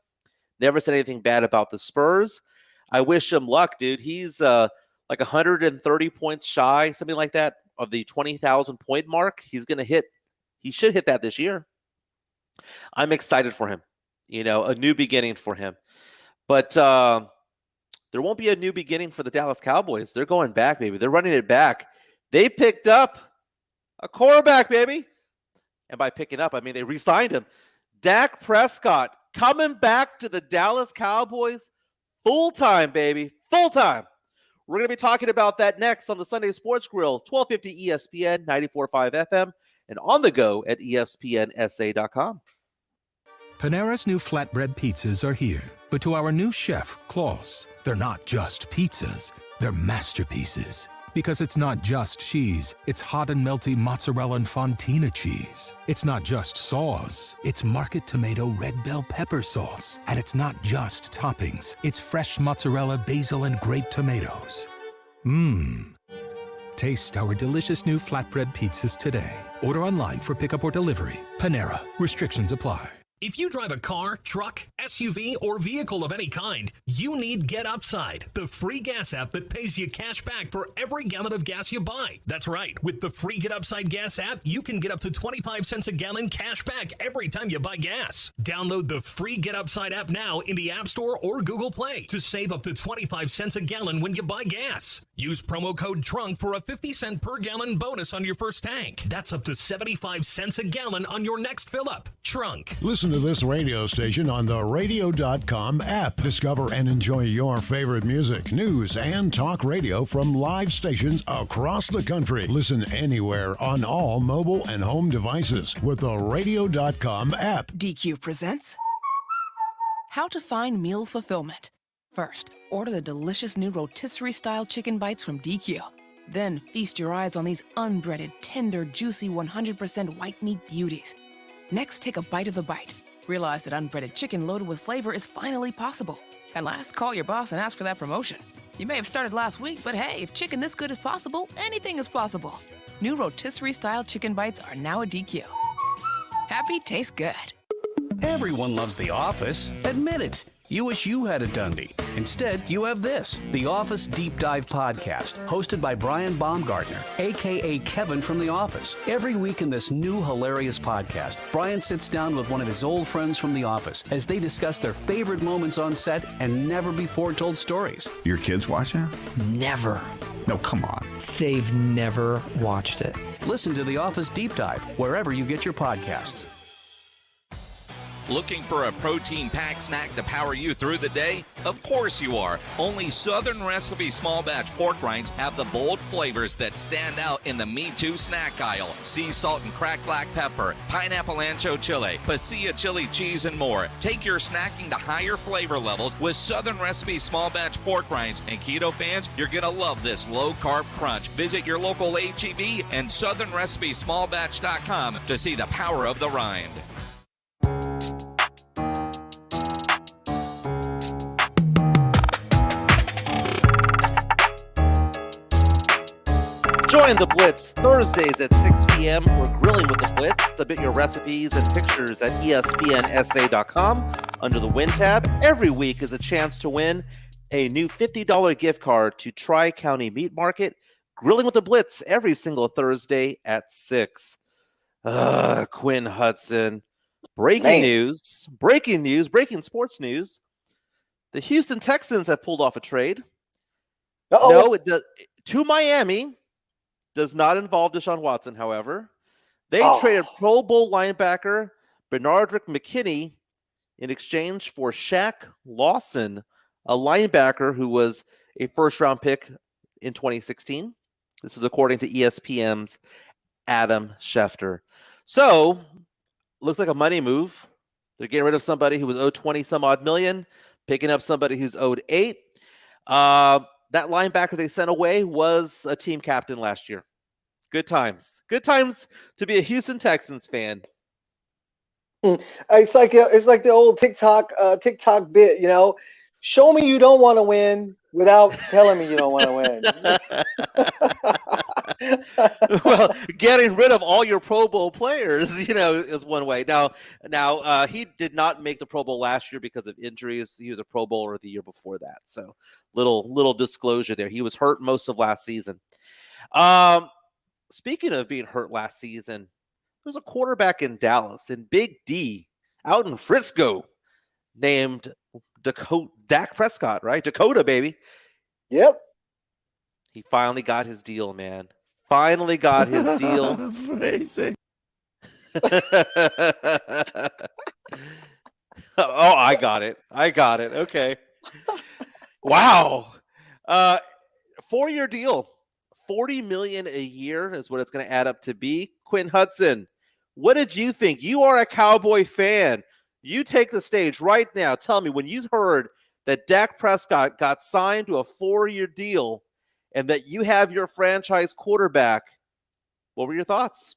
never said anything bad about the Spurs. I wish him luck, dude. He's like 130 points shy, something like that, of the 20,000 point mark. He should hit that this year. I'm excited for him, a new beginning for him. But there won't be a new beginning for the Dallas Cowboys. They're going back, baby. They're running it back. They picked up a quarterback, baby. And by picking up, I mean they re-signed him. Dak Prescott coming back to the Dallas Cowboys full-time, baby. Full-time. We're going to be talking about that next on the Sunday Sports Grill, 1250 ESPN, 94.5 FM, and on the go at ESPNSA.com. Panera's new flatbread pizzas are here. But to our new chef, Klaus, they're not just pizzas. They're masterpieces. Because it's not just cheese, it's hot and melty mozzarella and fontina cheese. It's not just sauce, it's market tomato red bell pepper sauce. And it's not just toppings, it's fresh mozzarella, basil, and grape tomatoes. Taste our delicious new flatbread pizzas today. Order online for pickup or delivery. Panera. Restrictions apply. If you drive a car, truck, SUV, or vehicle of any kind, you need Get Upside, the free gas app that pays you cash back for every gallon of gas you buy. That's right. With the free Get Upside gas app, you can get up to 25 cents a gallon cash back every time you buy gas. Download the free Get Upside app now in the App Store or Google Play to save up to 25 cents a gallon when you buy gas. Use promo code TRUNK for a 50-cent per gallon bonus on your first tank. That's up to 75 cents a gallon on your next fill-up. Trunk. Listen to this radio station on the radio.com app. Discover and enjoy your favorite music, news, and talk radio from live stations across the country. Listen anywhere on all mobile and home devices with the radio.com app. DQ presents How to Find Meal Fulfillment. First, order the delicious new rotisserie-style chicken bites from DQ. Then feast your eyes on these unbreaded, tender, juicy, 100% white meat beauties. Next, take a bite of the bite. Realize that unbreaded chicken loaded with flavor is finally possible. And last, call your boss and ask for that promotion. You may have started last week, but hey, if chicken this good is possible, anything is possible. New rotisserie-style chicken bites are now at DQ. Happy tastes good. Everyone loves The Office. Admit it. You wish you had a Dundee. Instead, you have this, The Office Deep Dive Podcast, hosted by Brian Baumgartner, a.k.a. Kevin from The Office. Every week in this new hilarious podcast, Brian sits down with one of his old friends from The Office as they discuss their favorite moments on set and never-before-told stories. Your kids watch it? Never. No, come on. They've never watched it. Listen to The Office Deep Dive wherever you get your podcasts. Looking for a protein-packed snack to power you through the day? Of course you are. Only Southern Recipe small batch pork rinds have the bold flavors that stand out in the Me Too snack aisle. Sea salt and cracked black pepper, pineapple ancho chile, pasilla chili cheese, and more. Take your snacking to higher flavor levels with Southern Recipe small batch pork rinds. And keto fans, you're going to love this low-carb crunch. Visit your local H-E-B and southernrecipesmallbatch.com to see the power of the rind. Join the Blitz Thursdays at 6 p.m. We're grilling with the Blitz. Submit your recipes and pictures at espnsa.com under the Win tab. Every week is a chance to win a new $50 gift card to Tri-County Meat Market. Grilling with the Blitz every single Thursday at 6. Quinn Hudson. Breaking sports news. The Houston Texans have pulled off a trade. No, it does to Miami. Does not involve Deshaun Watson, however. They traded Pro Bowl linebacker Bernardrick McKinney in exchange for Shaq Lawson, a linebacker who was a first-round pick in 2016. This is according to ESPN's Adam Schefter. So, looks like a money move. They're getting rid of somebody who was owed 20-some-odd million, picking up somebody who's owed 8. That linebacker they sent away was a team captain last year. Good times. Good times to be a Houston Texans fan. It's like the old TikTok bit, you know. Show me you don't want to win without telling me you don't want to win. Well, getting rid of all your Pro Bowl players, is one way. Now, he did not make the Pro Bowl last year because of injuries. He was a Pro Bowler the year before that. So, little disclosure there. He was hurt most of last season. Speaking of being hurt last season, there's a quarterback in Dallas, in Big D, out in Frisco, named Dak Prescott, right? Dakota, baby. Yep. He finally got his deal, man. Finally got his deal. Amazing. Oh, I got it. Okay. Wow. 4-year deal. $40 million a year is what it's going to add up to be. Quinn Hudson, what did you think? You are a Cowboy fan. You take the stage right now. Tell me, when you heard that Dak Prescott got signed to a 4-year deal and that you have your franchise quarterback, what were your thoughts?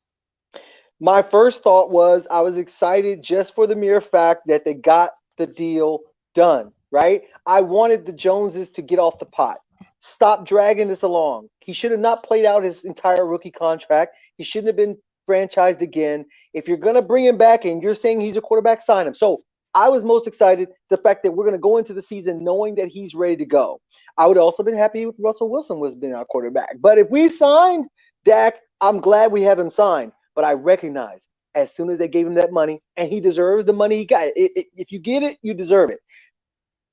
My first thought was I was excited just for the mere fact that they got the deal done, right? I wanted the Joneses to get off the pot. Stop dragging this along. He should have not played out his entire rookie contract. He shouldn't have been franchised again. If you're going to bring him back and you're saying he's a quarterback, sign him. So I was most excited the fact that we're going to go into the season knowing that he's ready to go. I would also been happy if Russell Wilson was been our quarterback. But if we signed Dak, I'm glad we have him signed. But I recognize as soon as they gave him that money, and he deserves the money he got. If you get it, you deserve it.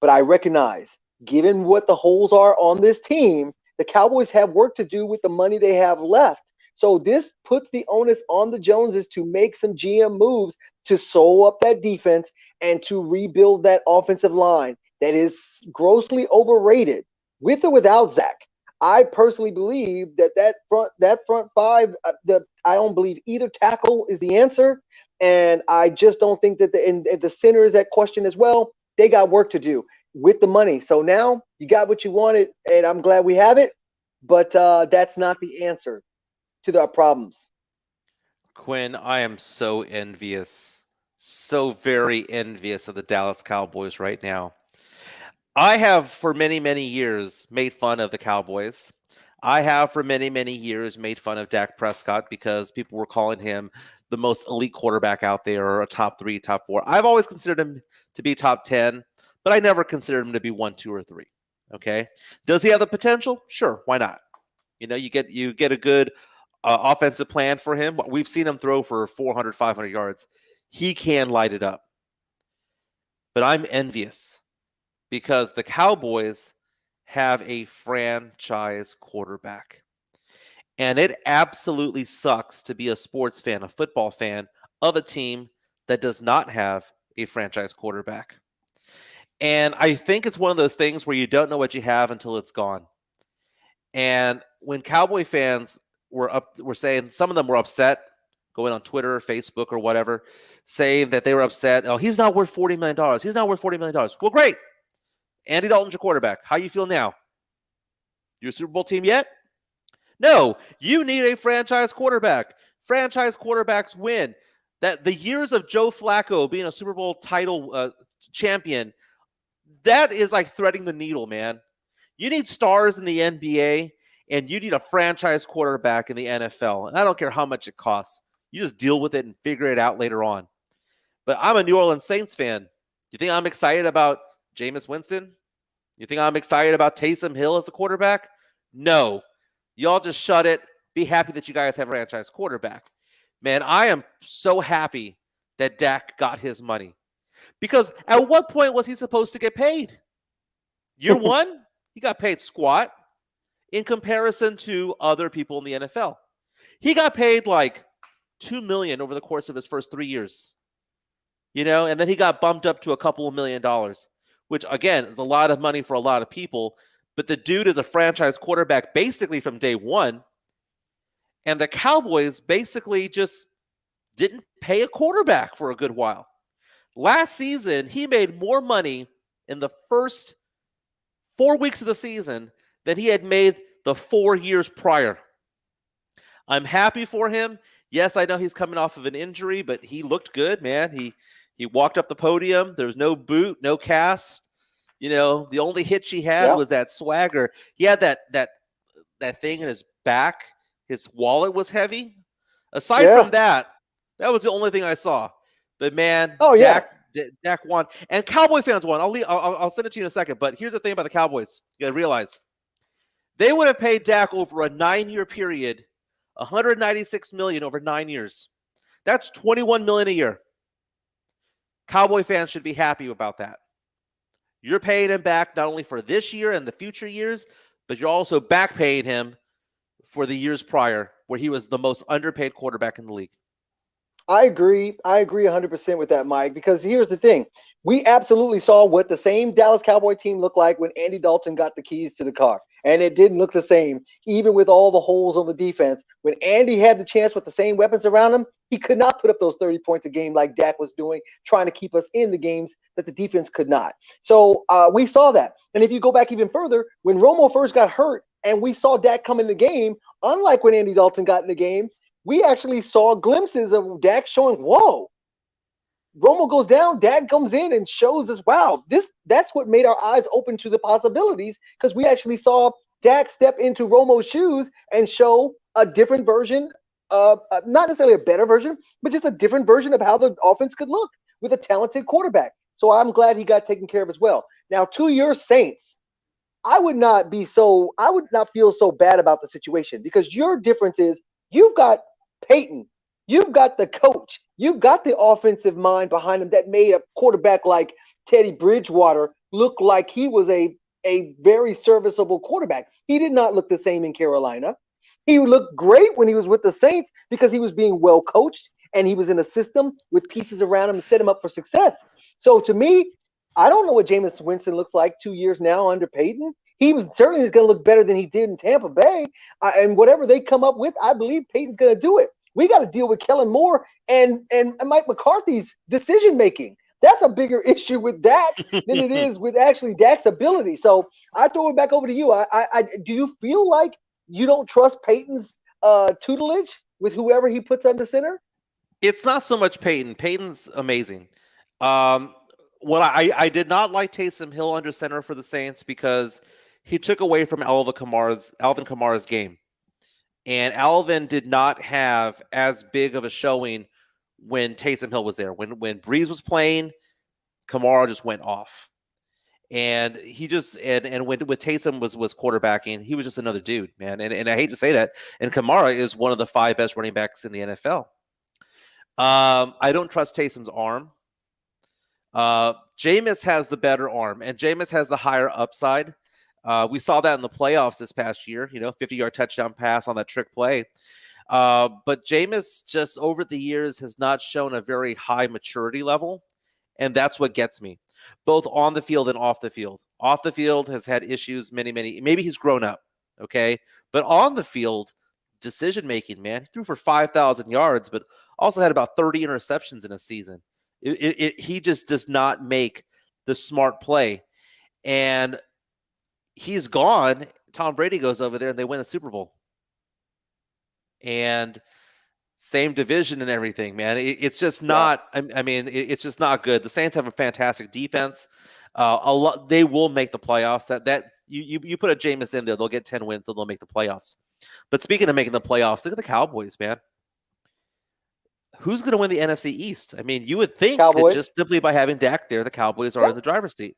But I recognize, given what the holes are on this team, the Cowboys have work to do with the money they have left. So this puts the onus on the Joneses to make some GM moves to sew up that defense and to rebuild that offensive line that is grossly overrated, with or without Zach. I personally believe that front five, I don't believe either tackle is the answer, and I just don't think that the center is that question as well. They got work to do with the money. So now you got what you wanted, and I'm glad we have it, but that's not the answer to our problems. Quinn, I am so envious, so very envious of the Dallas Cowboys right now. I have for many, many years made fun of the Cowboys. I have for many, many years made fun of Dak Prescott because people were calling him the most elite quarterback out there, or a top 3, top 4. I've always considered him to be top 10, but I never considered him to be 1, 2, or 3. Okay. Does he have the potential? Sure. Why not? You know, you get a good offensive plan for him. We've seen him throw for 400, 500 yards. He can light it up. But I'm envious because the Cowboys have a franchise quarterback. And it absolutely sucks to be a sports fan, a football fan of a team that does not have a franchise quarterback. And I think it's one of those things where you don't know what you have until it's gone. And when Cowboy fans were saying, some of them were upset, going on Twitter or Facebook or whatever, saying that they were upset. Oh, he's not worth $40 million. He's not worth $40 million. Well, great. Andy Dalton's your quarterback. How you feel now? You're a Super Bowl team yet? No, you need a franchise quarterback. Franchise quarterbacks win. That the years of Joe Flacco being a Super Bowl title champion, that is like threading the needle, man. You need stars in the NBA, and you need a franchise quarterback in the NFL. And I don't care how much it costs. You just deal with it and figure it out later on. But I'm a New Orleans Saints fan. You think I'm excited about Jameis Winston? You think I'm excited about Taysom Hill as a quarterback? No. Y'all just shut it. Be happy that you guys have a franchise quarterback. Man, I am so happy that Dak got his money. Because at what point was he supposed to get paid? Year one, he got paid squat in comparison to other people in the NFL. He got paid like $2 million over the course of his first 3 years. You know, and then he got bumped up to a couple of $1 million, which again is a lot of money for a lot of people. But the dude is a franchise quarterback basically from day one. And the Cowboys basically just didn't pay a quarterback for a good while. Last season, he made more money in the first 4 weeks of the season than he had made the 4 years prior. I'm happy for him. Yes, I know he's coming off of an injury, but he looked good, man. He walked up the podium. There was no boot, no cast. You know, the only hitch he had was that swagger. He had that thing in his back. His wallet was heavy. Aside from that was the only thing I saw. But man, Dak won, and Cowboy fans won. I'll send it to you in a second. But here's the thing about the Cowboys: you got to realize they would have paid Dak over a 9-year period, $196 million over 9 years. That's $21 million a year. Cowboy fans should be happy about that. You're paying him back not only for this year and the future years, but you're also back paying him for the years prior, where he was the most underpaid quarterback in the league. I agree 100% with that, Mike, because here's the thing. We absolutely saw what the same Dallas Cowboy team looked like when Andy Dalton got the keys to the car. And it didn't look the same, even with all the holes on the defense. When Andy had the chance with the same weapons around him, he could not put up those 30 points a game like Dak was doing, trying to keep us in the games that the defense could not. So we saw that. And if you go back even further, when Romo first got hurt and we saw Dak come in the game, unlike when Andy Dalton got in the game, we actually saw glimpses of Dak showing, whoa, Romo goes down, Dak comes in and shows us, wow, that's what made our eyes open to the possibilities, because we actually saw Dak step into Romo's shoes and show a different version not necessarily a better version, but just a different version of how the offense could look with a talented quarterback. So I'm glad he got taken care of as well. Now, to your Saints, I would not feel so bad about the situation, because your difference is you've got Peyton, you've got the coach, you've got the offensive mind behind him that made a quarterback like Teddy Bridgewater look like he was a very serviceable quarterback. He did not look the same in Carolina. He looked great when he was with the Saints because he was being well coached and he was in a system with pieces around him to set him up for success. So to me, I don't know what Jameis Winston looks like 2 years now under Peyton. He was certainly going to look better than he did in Tampa Bay. And whatever they come up with, I believe Peyton's going to do it. We got to deal with Kellen Moore and Mike McCarthy's decision making. That's a bigger issue with Dak than it is with actually Dak's ability. So I throw it back over to you. Do you feel like you don't trust Peyton's tutelage with whoever he puts under center? It's not so much Peyton. Peyton's amazing. I did not like Taysom Hill under center for the Saints because he took away from Alvin Kamara's game. And Alvin did not have as big of a showing when Taysom Hill was there. When Breeze was playing, Kamara just went off. And he just and when Taysom was quarterbacking, he was just another dude, man. And I hate to say that. And Kamara is one of the 5 best running backs in the NFL. I don't trust Taysom's arm. Jameis has the better arm, and Jameis has the higher upside. We saw that in the playoffs this past year, 50-yard touchdown pass on that trick play. But Jameis just over the years has not shown a very high maturity level, and that's what gets me, both on the field and off the field. Off the field has had issues, maybe he's grown up, okay? But on the field, decision-making, man, he threw for 5,000 yards, but also had about 30 interceptions in a season. He just does not make the smart play. And he's gone. Tom Brady goes over there and they win a Super Bowl. And same division and everything, man. It's just not, it's just not good. The Saints have a fantastic defense. They will make the playoffs. That you put a Jameis in there, they'll get 10 wins and they'll make the playoffs. But speaking of making the playoffs, look at the Cowboys, man. Who's going to win the NFC East? I mean, you would think that just simply by having Dak there, the Cowboys are in the driver's seat,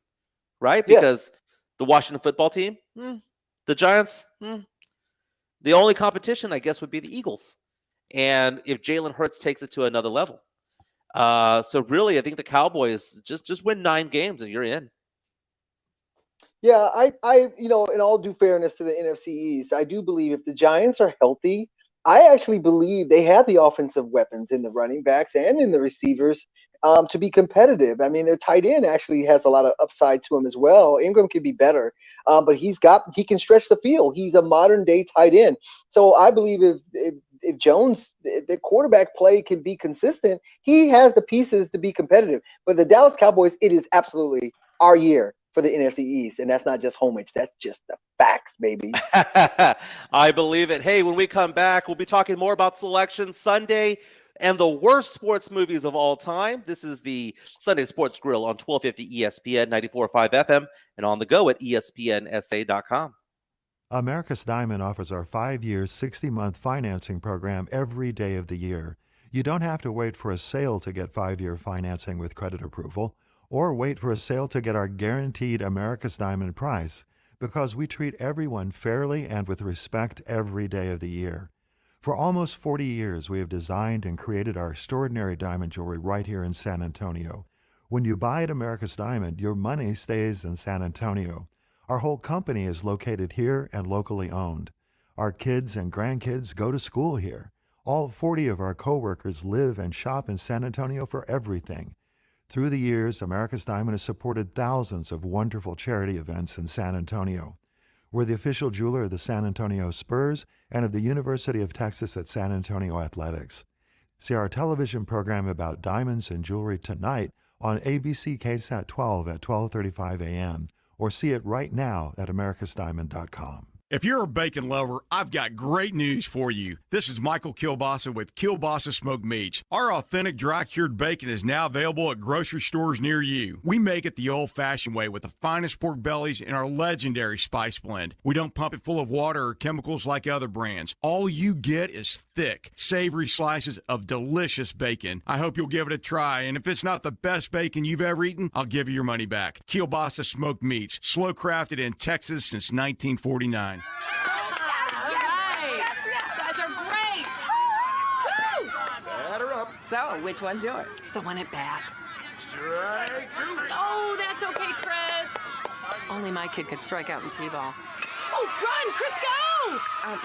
right? Because the Washington football team, the Giants, the only competition, I guess, would be the Eagles. And if Jalen Hurts takes it to another level. So really, I think the Cowboys just win 9 games and you're in. Yeah, I in all due fairness to the NFC East, I do believe if the Giants are healthy, I actually believe they have the offensive weapons in the running backs and in the receivers to be competitive. I mean, their tight end actually has a lot of upside to him as well. Ingram could be better, but he can stretch the field. He's a modern day tight end. So I believe if Jones, the quarterback play can be consistent, he has the pieces to be competitive. But the Dallas Cowboys, it is absolutely our year for the NFC East, and that's not just homage. That's just the facts, baby. I believe it. Hey, when we come back, we'll be talking more about Selection Sunday and the worst sports movies of all time. This is the Sunday Sports Grill on 1250 ESPN, 94.5 FM, and on the go at ESPNSA.com. America's Diamond offers our 5-year, 60-month financing program every day of the year. You don't have to wait for a sale to get 5-year financing with credit approval, or wait for a sale to get our guaranteed America's Diamond price, because we treat everyone fairly and with respect every day of the year. For almost 40 years, we have designed and created our extraordinary diamond jewelry right here in San Antonio. When you buy at America's Diamond, your money stays in San Antonio. Our whole company is located here and locally owned. Our kids and grandkids go to school here. All 40 of our coworkers live and shop in San Antonio for everything. Through the years, America's Diamond has supported thousands of wonderful charity events in San Antonio. We're the official jeweler of the San Antonio Spurs and of the University of Texas at San Antonio Athletics. See our television program about diamonds and jewelry tonight on ABC KSAT 12 at 12:35 a.m. or see it right now at americasdiamond.com. If you're a bacon lover, I've got great news for you. This is Michael Kilbasa with Kilbasa Smoked Meats. Our authentic dry-cured bacon is now available at grocery stores near you. We make it the old-fashioned way with the finest pork bellies in our legendary spice blend. We don't pump it full of water or chemicals like other brands. All you get is thick, savory slices of delicious bacon. I hope you'll give it a try, and if it's not the best bacon you've ever eaten, I'll give you your money back. Kilbasa Smoked Meats, slow-crafted in Texas since 1949. So, which one's yours? The one at bat. Strike two. Oh, that's okay, Chris. Only my kid could strike out in T-ball. Oh, run, Chris, go!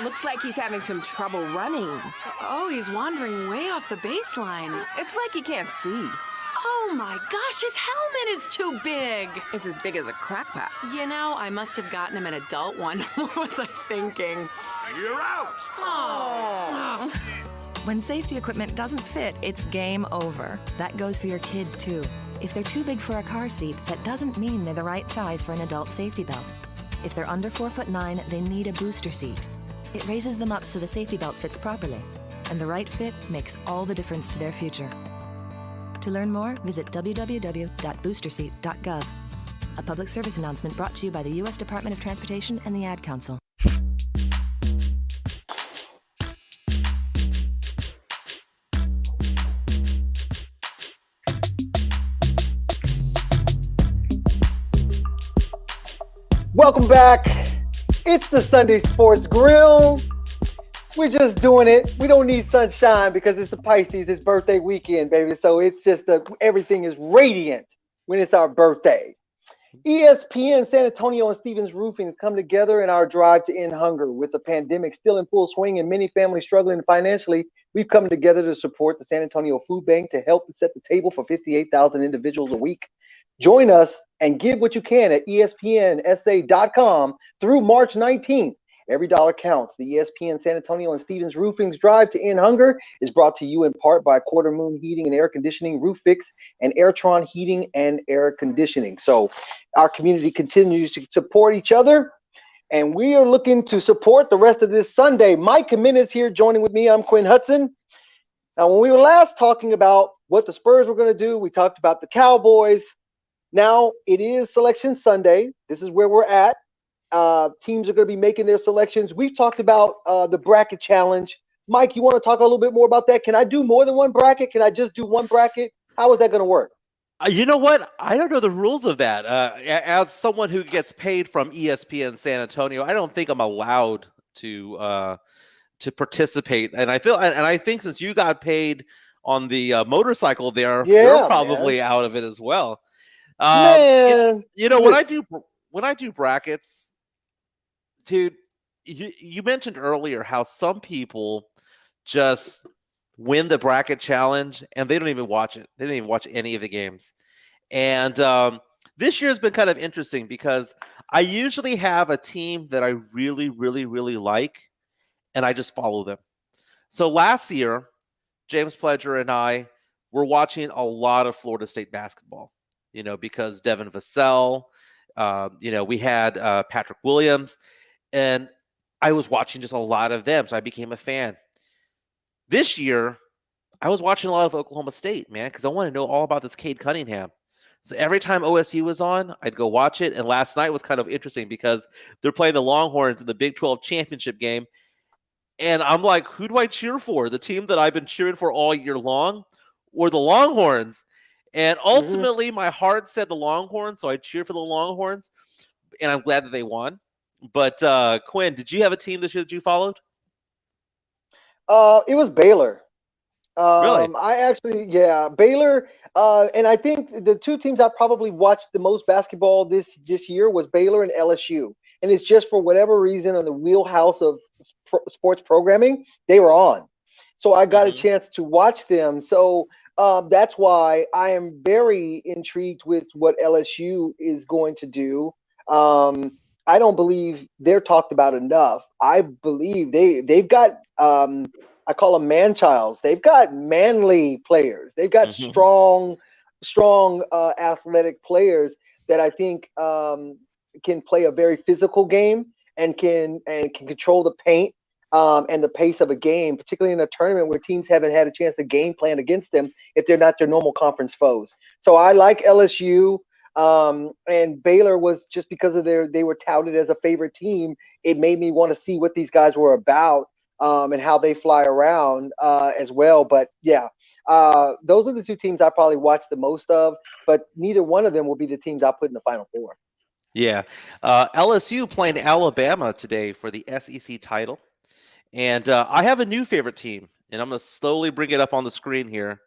Looks like he's having some trouble running. Oh, he's wandering way off the baseline. It's like he can't see. Oh my gosh, his helmet is too big. It's as big as a crack pot. You know, I must have gotten him an adult one. What was I thinking? You're out. Oh. When safety equipment doesn't fit, it's game over. That goes for your kid, too. If they're too big for a car seat, that doesn't mean they're the right size for an adult safety belt. If they're under 4'9", they need a booster seat. It raises them up so the safety belt fits properly. And the right fit makes all the difference to their future. To learn more, visit www.boosterseat.gov. A public service announcement brought to you by the U.S. Department of Transportation and the Ad Council. Welcome back. It's the Sunday Sports Grill. We're just doing it. We don't need sunshine because it's the Pisces. It's birthday weekend, baby. So it's just everything is radiant when it's our birthday. ESPN, San Antonio, and Stevens Roofing come together in our drive to end hunger. With the pandemic still in full swing and many families struggling financially, we've come together to support the San Antonio Food Bank to help set the table for 58,000 individuals a week. Join us and give what you can at ESPNSA.com through March 19th. Every dollar counts. The ESPN San Antonio and Stevens Roofing's drive to end hunger is brought to you in part by Quarter Moon Heating and Air Conditioning, Roof Fix, and Airtron Heating and Air Conditioning. So our community continues to support each other, and we are looking to support the rest of this Sunday. Mike Jimenez here joining with me. I'm Quinn Hudson. Now, when we were last talking about what the Spurs were going to do, we talked about the Cowboys. Now it is Selection Sunday. This is where we're at. Teams are going to be making their selections. We've talked about the bracket challenge. Mike, you want to talk a little bit more about that? Can I do more than one bracket? Can I just do one bracket? How is that going to work? You know what? I don't know the rules of that. As someone who gets paid from ESPN San Antonio, I don't think I'm allowed to participate. And I think since you got paid on the motorcycle there, you're probably out of it as well. When I do brackets, dude, you mentioned earlier how some people just win the bracket challenge and they don't even watch it. They don't even watch any of the games. And this year has been kind of interesting because I usually have a team that I really, really, really like, and I just follow them. So last year, James Pledger and I were watching a lot of Florida State basketball, because Devin Vassell, we had Patrick Williams, and I was watching just a lot of them, so I became a fan. This year, I was watching a lot of Oklahoma State, man, because I want to know all about this Cade Cunningham. So every time OSU was on, I'd go watch it, and last night was kind of interesting because they're playing the Longhorns in the Big 12 championship game, and I'm like, who do I cheer for? The team that I've been cheering for all year long or the Longhorns? And ultimately, my heart said the Longhorns, so I cheered for the Longhorns, and I'm glad that they won. But, Quinn, did you have a team this year that you followed? It was Baylor. Really? Baylor. And I think the two teams I probably watched the most basketball this year was Baylor and LSU. And it's just for whatever reason in the wheelhouse of sports programming, they were on. So I got a chance to watch them. So that's why I am very intrigued with what LSU is going to do. I don't believe they're talked about enough. I believe they've got I call them man-childs. They've got manly players. They've got strong athletic players that I think can play a very physical game and can control the paint and the pace of a game, particularly in a tournament where teams haven't had a chance to game plan against them if they're not their normal conference foes. So I like LSU. And Baylor was just because of they were touted as a favorite team. It made me want to see what these guys were about and how they fly around as well. But yeah, those are the two teams I probably watch the most of, but neither one of them will be the teams I put in the Final Four. Yeah. LSU playing Alabama today for the SEC title. And I have a new favorite team, and I'm going to slowly bring it up on the screen here.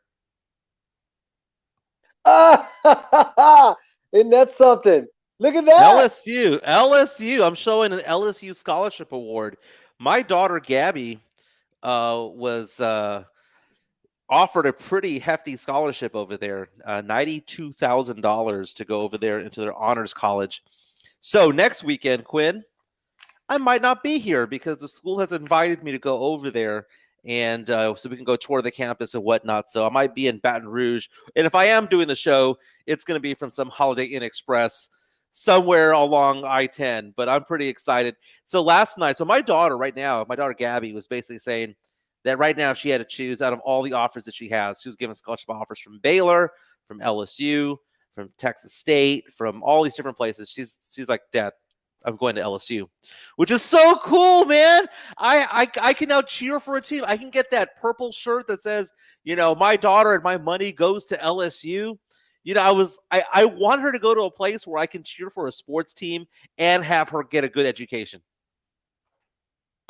Isn't that something? Look at that. LSU. I'm showing an LSU scholarship award. My daughter, Gabby, was offered a pretty hefty scholarship over there, $92,000 to go over there into their honors college. So next weekend, Quinn, I might not be here because the school has invited me to go over there, and so we can go tour the campus and whatnot. So I might be in Baton Rouge, and if I am doing the show, it's going to be from some Holiday Inn Express somewhere along I-10. But I'm pretty excited. So last night, my daughter Gabby was basically saying that right now if she had to choose out of all the offers that she has, she was given scholarship offers from Baylor, from LSU, from Texas State, from all these different places. She's like, Dad, I'm going to LSU, which is so cool, man. I can now cheer for a team. I can get that purple shirt that says, my daughter and my money goes to LSU. I want her to go to a place where I can cheer for a sports team and have her get a good education.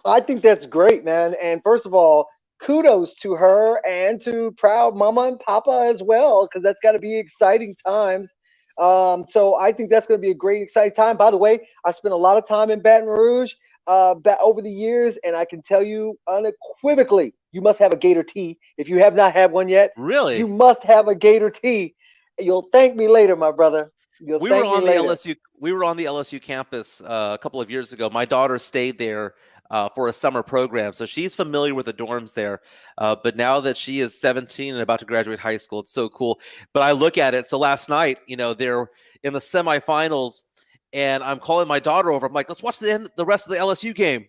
I think that's great, man. And first of all, kudos to her and to proud mama and papa as well, because that's got to be exciting times. So I think that's going to be a great, exciting time. By the way, I spent a lot of time in Baton Rouge over the years, and I can tell you unequivocally, you must have a Gator tee. If you have not had one yet, really, you must have a Gator tee. You'll thank me later, my brother. We were on the LSU campus a couple of years ago. My daughter stayed there for a summer program, so she's familiar with the dorms there. But now that she is 17 and about to graduate high school, it's so cool. But I look at it. So last night, they're in the semifinals, and I'm calling my daughter over. I'm like, let's watch the rest of the LSU game.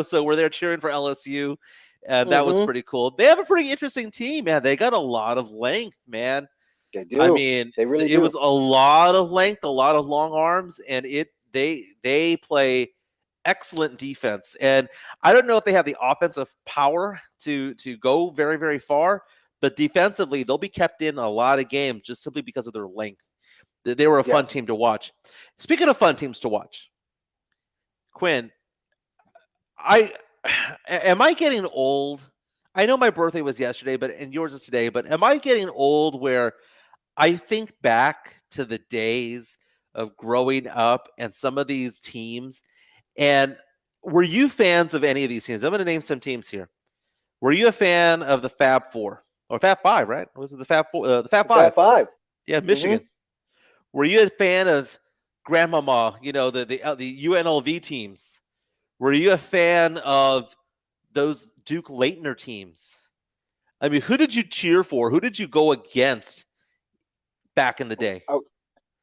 So we're there cheering for LSU, and that was pretty cool. They have a pretty interesting team, man. They got a lot of length, man. They do. I mean, it was a lot of length, a lot of long arms, and they play excellent defense. And I don't know if they have the offensive power to go very, very far, but defensively, they'll be kept in a lot of games just simply because of their length. They were a fun team to watch. Speaking of fun teams to watch, Quinn, am I getting old? I know my birthday was yesterday, and yours is today, but am I getting old where I think back to the days of growing up and some of these teams? And were you fans of any of these teams? I'm going to name some teams here. Were you a fan of the Fab Four or Fab Five? Right? Was it the Fab Four? The Fab Five. Fab Five. Yeah, Michigan. Were you a fan of Grandmama? The UNLV teams. Were you a fan of those Duke Laitner teams? I mean, who did you cheer for? Who did you go against back in the day?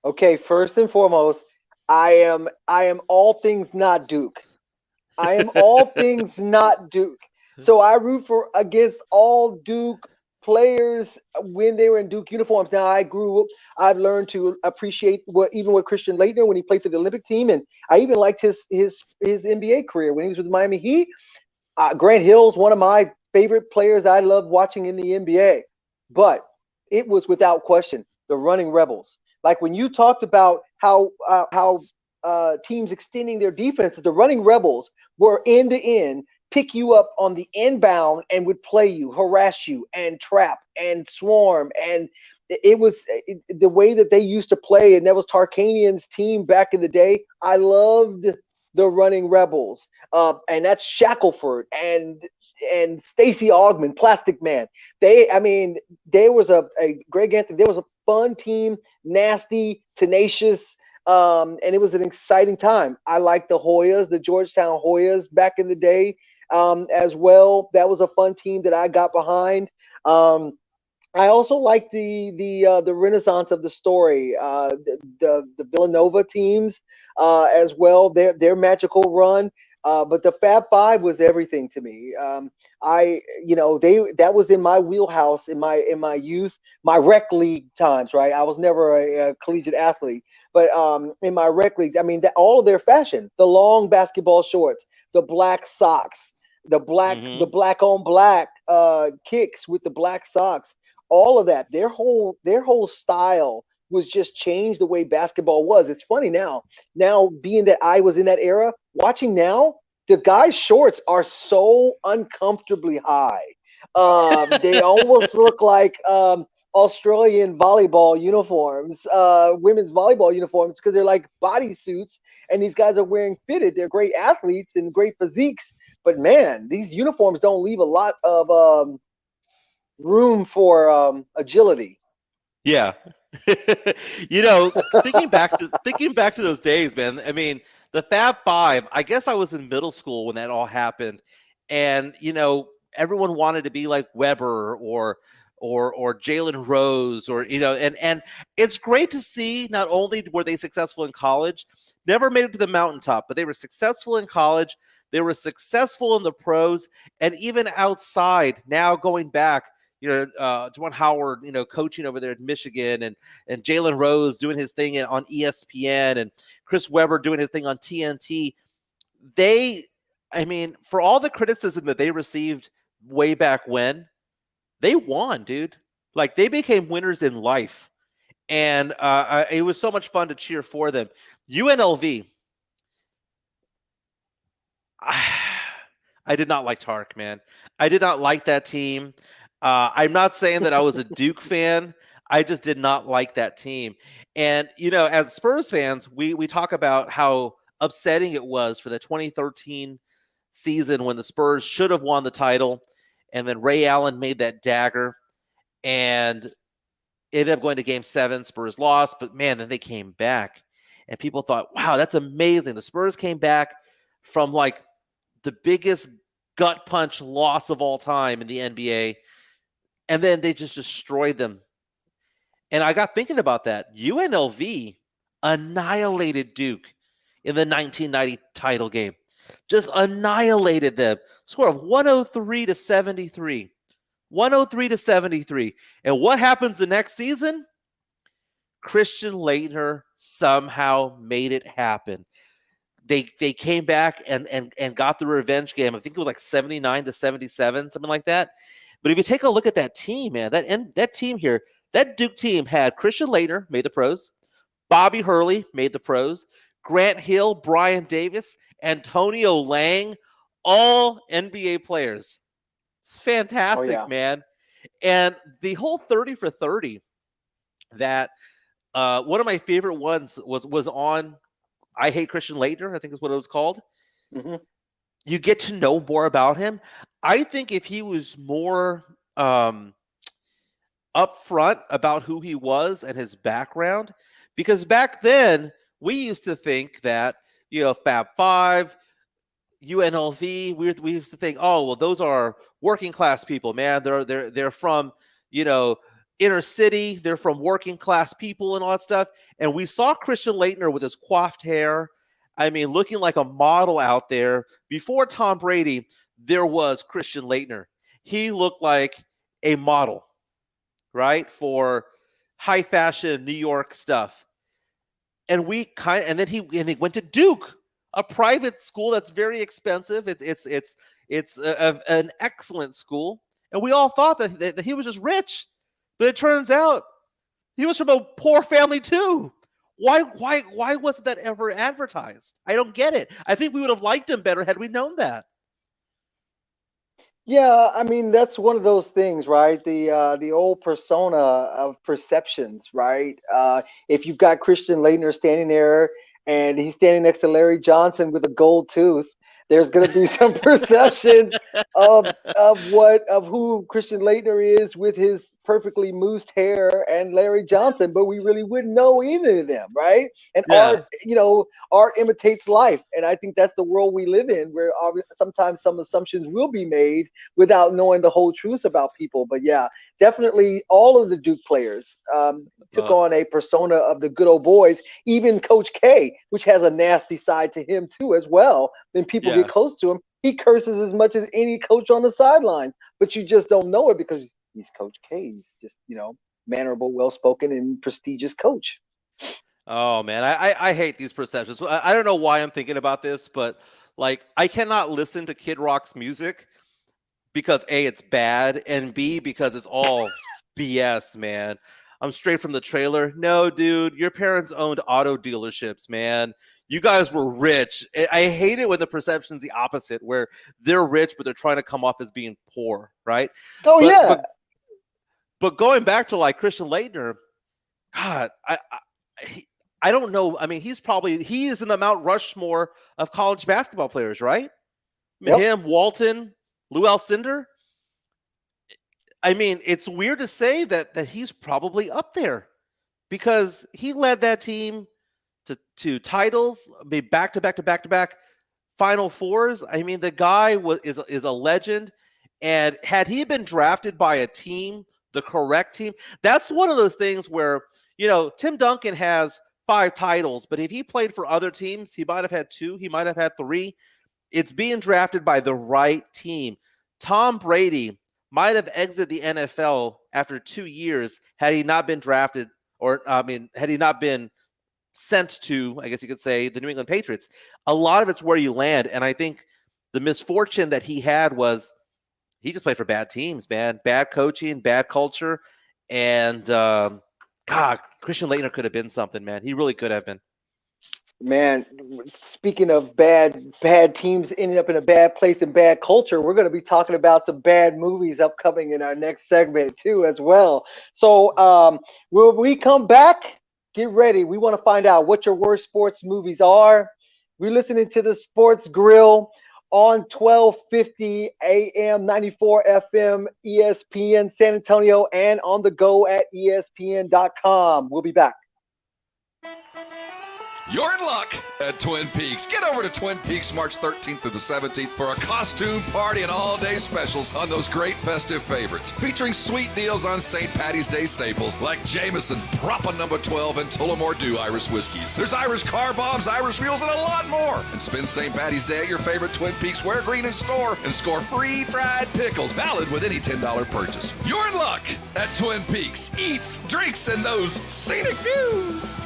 Okay, first and foremost, I am all things not Duke. I am all things not Duke. So I root against all Duke players when they were in Duke uniforms. Now I've learned to appreciate what Christian Laitner when he played for the Olympic team, and I even liked his NBA career when he was with Miami Heat. Grant Hill's one of my favorite players I love watching in the NBA, but it was without question the Running Rebels. Like when you talked about how teams extending their defenses, the Running Rebels were end to end, pick you up on the inbound and would play you, harass you, and trap and swarm. And it was the way that they used to play. And that was Tarkanian's team back in the day. I loved the Running Rebels. And that's Shackelford and Stacey Augmon, Plastic Man. There was a Greg Anthony. There was a fun team, nasty, tenacious, and it was an exciting time. I liked the Hoyas, the Georgetown Hoyas back in the day as well. That was a fun team that I got behind. I also like the renaissance of the story. The Villanova teams as well. Their magical run. But the Fab Five was everything to me. They that was in my wheelhouse in my youth, my rec league times. Right, I was never a collegiate athlete, but in my rec leagues, I mean, all of their fashion, the long basketball shorts, the black socks, the black on black kicks with the black socks, all of that, their whole style was just changed the way basketball was. It's funny now being that I was in that era, watching now, the guys' shorts are so uncomfortably high. They almost look like Australian volleyball uniforms, women's volleyball uniforms, because they're like bodysuits, and these guys are wearing fitted. They're great athletes and great physiques, but man, these uniforms don't leave a lot of room for agility. Yeah. you know, thinking back to those days, man. I mean, the Fab Five, I guess I was in middle school when that all happened. And, everyone wanted to be like Weber or Jalen Rose, or and it's great to see. Not only were they successful in college, never made it to the mountaintop, but they were successful in college, they were successful in the pros, and even outside. Now going back, Juwan Howard, coaching over there at Michigan, and Jalen Rose doing his thing on ESPN, and Chris Webber doing his thing on TNT. For all the criticism that they received way back when, they won, dude. Like, they became winners in life. And it was so much fun to cheer for them. UNLV, I did not like Tark, man. I did not like that team. I'm not saying that I was a Duke fan. I just did not like that team. And, as Spurs fans, we talk about how upsetting it was for the 2013 season when the Spurs should have won the title. And then Ray Allen made that dagger and ended up going to Game 7. Spurs lost, but man, then they came back. And people thought, wow, that's amazing. The Spurs came back from like the biggest gut punch loss of all time in the NBA. And then they just destroyed them. And I got thinking about that. UNLV annihilated Duke in the 1990 title game. Just annihilated them. Score of 103-73. 103-73. And what happens the next season? Christian Laitner somehow made it happen. They came back and got the revenge game. I think it was like 79-77, something like that. But if you take a look at that team, man, that team here, that Duke team had Christian Laettner, made the pros, Bobby Hurley, made the pros, Grant Hill, Brian Davis, Antonio Lang, all NBA players. It's fantastic, man. And the whole 30 for 30 that one of my favorite ones was on I Hate Christian Laettner, I think is what it was called. Mm-hmm. You get to know more about him. I think if he was more upfront about who he was and his background, because back then we used to think that, Fab Five, UNLV, we used to think, oh, well, those are working class people, man. They're from, inner city. They're from working class people and all that stuff. And we saw Christian Laettner with his coiffed hair. I mean, looking like a model out there. Before Tom Brady, there was Christian Laettner. He looked like a model, right, for high fashion New York stuff. And then he went to Duke, a private school that's very expensive. It's an excellent school, and we all thought that he was just rich, but it turns out he was from a poor family too. Why wasn't that ever advertised? I don't get it. I think we would have liked him better had we known that. Yeah, I mean, that's one of those things, right? The old persona of perceptions, right? If you've got Christian Laettner standing there and he's standing next to Larry Johnson with a gold tooth, there's going to be some perceptions of who Christian Laitner is with his perfectly moosed hair and Larry Johnson, but we really wouldn't know either of them, right? And Yeah. art imitates life, and I think that's the world we live in, where sometimes some assumptions will be made without knowing the whole truth about people. But yeah, definitely all of the Duke players took on a persona of the good old boys. Even Coach K, which has a nasty side to him too, as well. When people get close to him, he curses as much as any coach on the sidelines, but you just don't know it because he's Coach K. He's just, mannerable, well-spoken, and prestigious coach. Oh man, I hate these perceptions. I don't know why I'm thinking about this, but like I cannot listen to Kid Rock's music because A, it's bad, and B, because it's all BS, man. I'm straight from the trailer. No, dude, your parents owned auto dealerships, man. You guys were rich. I hate it when the perception's the opposite, where they're rich, but they're trying to come off as being poor, right? Oh, But going back to like Christian Laettner, God, I don't know. I mean, he is in the Mount Rushmore of college basketball players, right? I mean, him, Walton, Lou Alcindor. I mean, it's weird to say that he's probably up there because he led that team to titles, back to back Final Fours. I mean, the guy is a legend, and had he been drafted by a team, the correct team, that's one of those things where Tim Duncan has 5 titles, but if he played for other teams, he might have had 2, he might have had 3. It's being drafted by the right team. Tom Brady might have exited the NFL after 2 years had he not been drafted, had he not been sent to, I guess you could say, the New England Patriots. A lot of it's where you land, and I think the misfortune that he had was he just played for bad teams, man. Bad coaching, bad culture, and God, Christian Laettner could have been something, man. He really could have been. Man, speaking of bad teams ending up in a bad place and bad culture, we're going to be talking about some bad movies upcoming in our next segment too, as well. So when we come back, get ready. We want to find out what your worst sports movies are. We're listening to the Sports Grill on 1250 AM, 94 FM, ESPN San Antonio, and on the go at ESPN.com. We'll be back. You're in luck at Twin Peaks. Get over to Twin Peaks March 13th through the 17th for a costume party and all-day specials on those great festive favorites. Featuring sweet deals on St. Patty's Day staples like Jameson, Propa No. 12, and Tullamore Dew Irish whiskeys. There's Irish car bombs, Irish wheels, and a lot more. And spend St. Patty's Day at your favorite Twin Peaks Wear Green in store and score free fried pickles, valid with any $10 purchase. You're in luck at Twin Peaks. Eats, drinks, and those scenic views.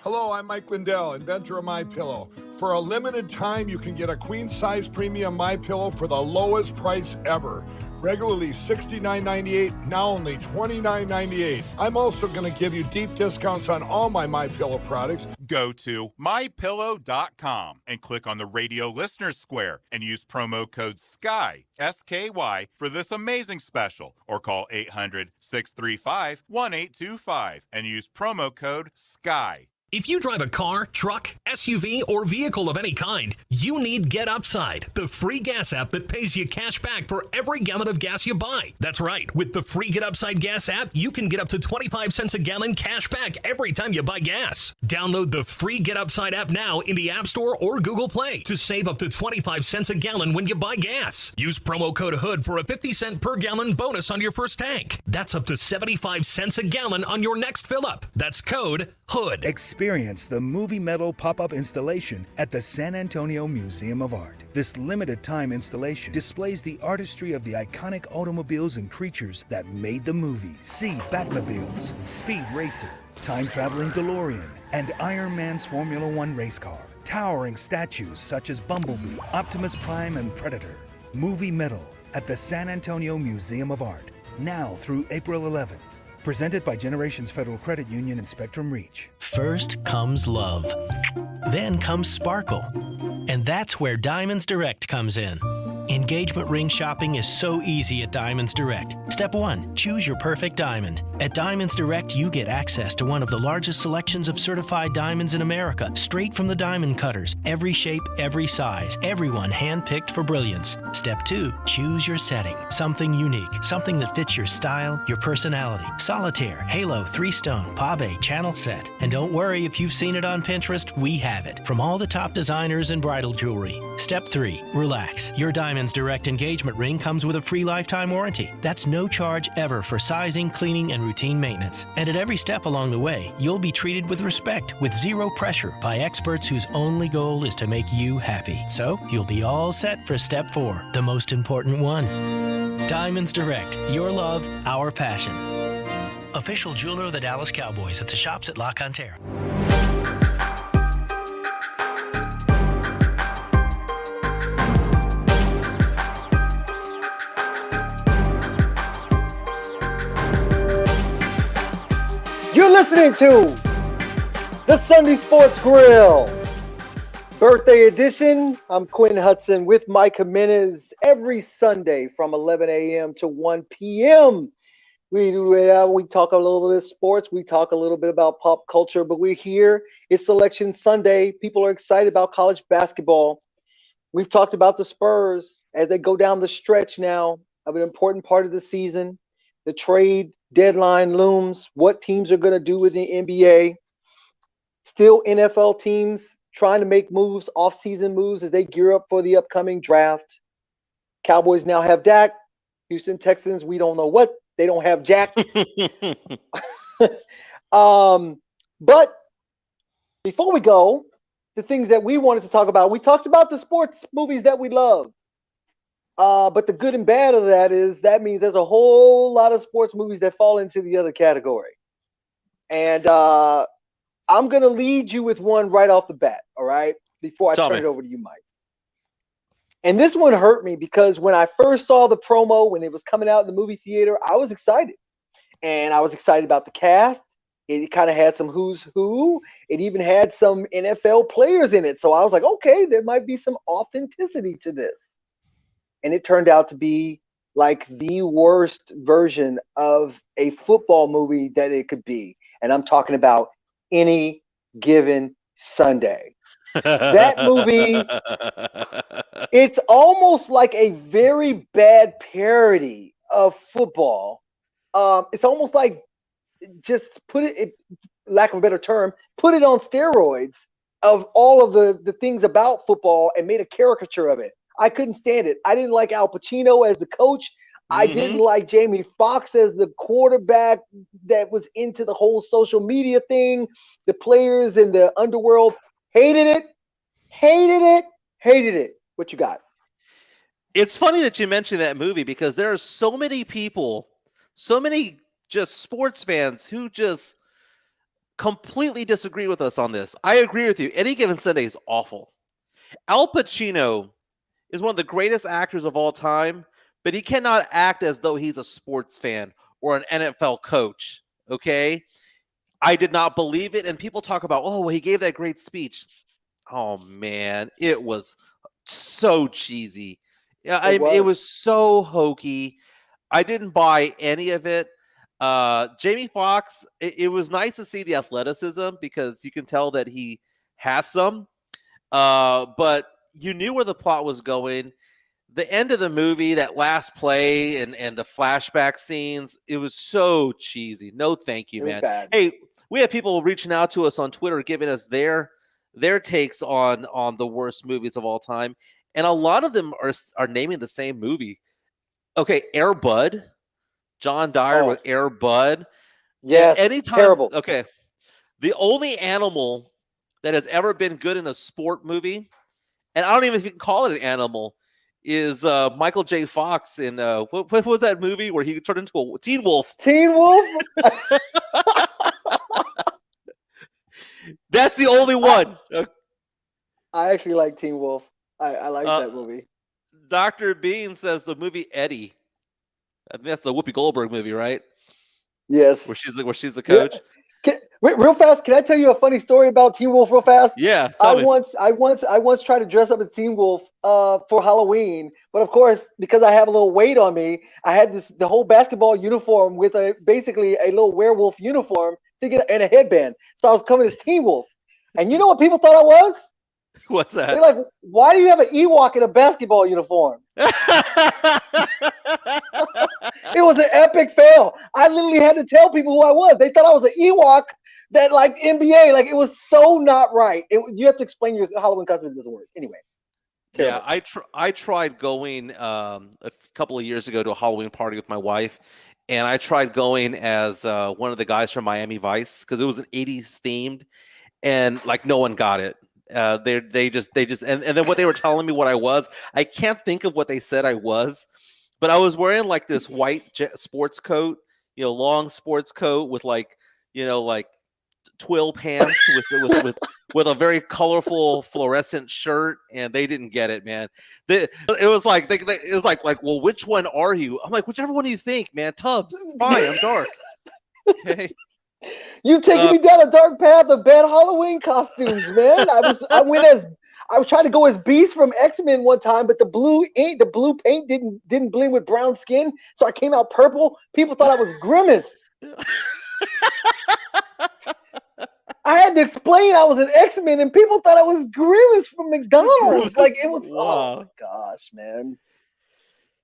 Hello, I'm Mike Lindell, inventor of MyPillow. For a limited time, you can get a queen-size premium MyPillow for the lowest price ever. Regularly $69.98, now only $29.98. I'm also going to give you deep discounts on all my MyPillow products. Go to mypillow.com and click on the radio listener square and use promo code SKY, S-K-Y, for this amazing special. Or call 800-635-1825 and use promo code SKY. If you drive a car, truck, SUV, or vehicle of any kind, you need Get Upside, the free gas app that pays you cash back for every gallon of gas you buy. That's right. With the free Get Upside gas app, you can get up to 25 cents a gallon cash back every time you buy gas. Download the free Get Upside app now in the App Store or Google Play to save up to 25 cents a gallon when you buy gas. Use promo code HOOD for a 50-cent per gallon bonus on your first tank. That's up to 75 cents a gallon on your next fill-up. That's code HOOD. Experience the Movie Metal pop-up installation at the San Antonio Museum of Art. This limited-time installation displays the artistry of the iconic automobiles and creatures that made the movies. See Batmobiles, Speed Racer, time-traveling DeLorean, and Iron Man's Formula One race car. Towering statues such as Bumblebee, Optimus Prime, and Predator. Movie Metal at the San Antonio Museum of Art. Now through April 11th. Presented by Generations Federal Credit Union and Spectrum Reach. First comes love. Then comes sparkle. And that's where Diamonds Direct comes in. Engagement ring shopping is so easy at Diamonds Direct. Step 1, choose your perfect diamond. At Diamonds Direct, you get access to one of the largest selections of certified diamonds in America, straight from the diamond cutters. Every shape, every size, everyone handpicked for brilliance. Step 2, choose your setting. Something unique, something that fits your style, your personality. Solitaire, halo, 3-stone, pave, channel set. And don't worry if you've seen it on Pinterest, we have it. From all the top designers and bridal jewelry. Step 3, relax. Your Diamonds Direct engagement ring comes with a free lifetime warranty. That's no charge ever for sizing, cleaning, and routine maintenance. And at every step along the way, you'll be treated with respect, with zero pressure, by experts whose only goal is to make you happy. So you'll be all set for step 4, the most important one. Diamonds Direct, your love, our passion. Official jeweler of the Dallas Cowboys at the shops at La Cantera. You're listening to the Sunday Sports Grill, birthday edition. I'm Quinn Hudson with Mike Jimenez every Sunday from 11 a.m. to 1 p.m. We talk a little bit of sports. We talk a little bit about pop culture, but we're here. It's Selection Sunday. People are excited about college basketball. We've talked about the Spurs as they go down the stretch now of an important part of the season. The trade deadline looms. What teams are going to do with the NBA? Still NFL teams trying to make moves, off-season moves as they gear up for the upcoming draft. Cowboys now have Dak. Houston Texans, we don't know what. They don't have Jack. But before we go, the things that we wanted to talk about, we talked about the sports movies that we love. But the good and bad of that is that means there's a whole lot of sports movies that fall into the other category. And I'm going to lead you with one right off the bat, all right, before I turn it over to you, Mike. And this one hurt me because when I first saw the promo, when it was coming out in the movie theater, I was excited. And I was excited about the cast. It kind of had some who's who. It even had some NFL players in it. So I was like, okay, there might be some authenticity to this. And it turned out to be like the worst version of a football movie that it could be. And I'm talking about Any Given Sunday. That movie, it's almost like a very bad parody of football. It's almost like just lack of a better term, put it on steroids of all of the things about football and made a caricature of it. I couldn't stand it. I didn't like Al Pacino as the coach. I didn't like Jamie Foxx as the quarterback that was into the whole social media thing. The players in the underworld hated it. What you got? It's funny that you mentioned that movie because there are so many people, so many just sports fans who just completely disagree with us on this. I agree with you. Any Given Sunday is awful. Al Pacino is one of the greatest actors of all time, but he cannot act as though he's a sports fan or an NFL coach, okay? I did not believe it, and people talk about, oh, well, he gave that great speech. Oh, man, it was so cheesy. It was so hokey. I didn't buy any of it. Jamie Foxx, it was nice to see the athleticism because you can tell that he has some, but you knew where the plot was going. The end of the movie, that last play and the flashback scenes, it was so cheesy. No, thank you, man. Bad. Hey, we have people reaching out to us on Twitter, giving us their takes on the worst movies of all time. And a lot of them are naming the same movie. Okay, Air Bud. John Dyer with Air Bud. Yes, anytime, terrible. Okay, the only animal that has ever been good in a sport movie, and I don't even know if you can call it an animal, is Michael J. Fox in what was that movie where he turned into a Teen Wolf? Teen Wolf? That's the only one. I actually like Teen Wolf. I like that movie. Dr. Bean says the movie Eddie. I think that's the Whoopi Goldberg movie, right? Yes. Where she's the coach. Yeah. Wait, real fast, can I tell you a funny story about Teen Wolf real fast? Yeah, I tell me. once tried to dress up as Teen Wolf for Halloween, but of course, because I have a little weight on me, I had the whole basketball uniform with basically a little werewolf uniform and a headband. So I was coming as Teen Wolf. And you know what people thought I was? What's that? They're like, why do you have an Ewok in a basketball uniform? It was an epic fail. I literally had to tell people who I was. They thought I was an Ewok that like NBA. Like, it was so not right. You have to explain your Halloween costume. It doesn't work. Anyway. Terrible. Yeah, I tried going a couple of years ago to a Halloween party with my wife, and I tried going as one of the guys from Miami Vice because it was an 80s themed, and like no one got it. They just and then what they were telling me what I was, I can't think of what they said I was, but I was wearing like this white sports coat, long sports coat with like twill pants with a very colorful fluorescent shirt, and they didn't get it, man. It was like, well, which one are you? I'm like, whichever one do you think, man. Tubbs, fine, I'm dark. Okay. You taking me down a dark path of bad Halloween costumes, man. I was trying to go as Beast from X-Men one time, but the blue paint didn't blend with brown skin, so I came out purple. People thought I was Grimace. I had to explain I was an X-Men, and people thought I was Grimace from McDonald's. Like, it was, wow. Oh my gosh, man.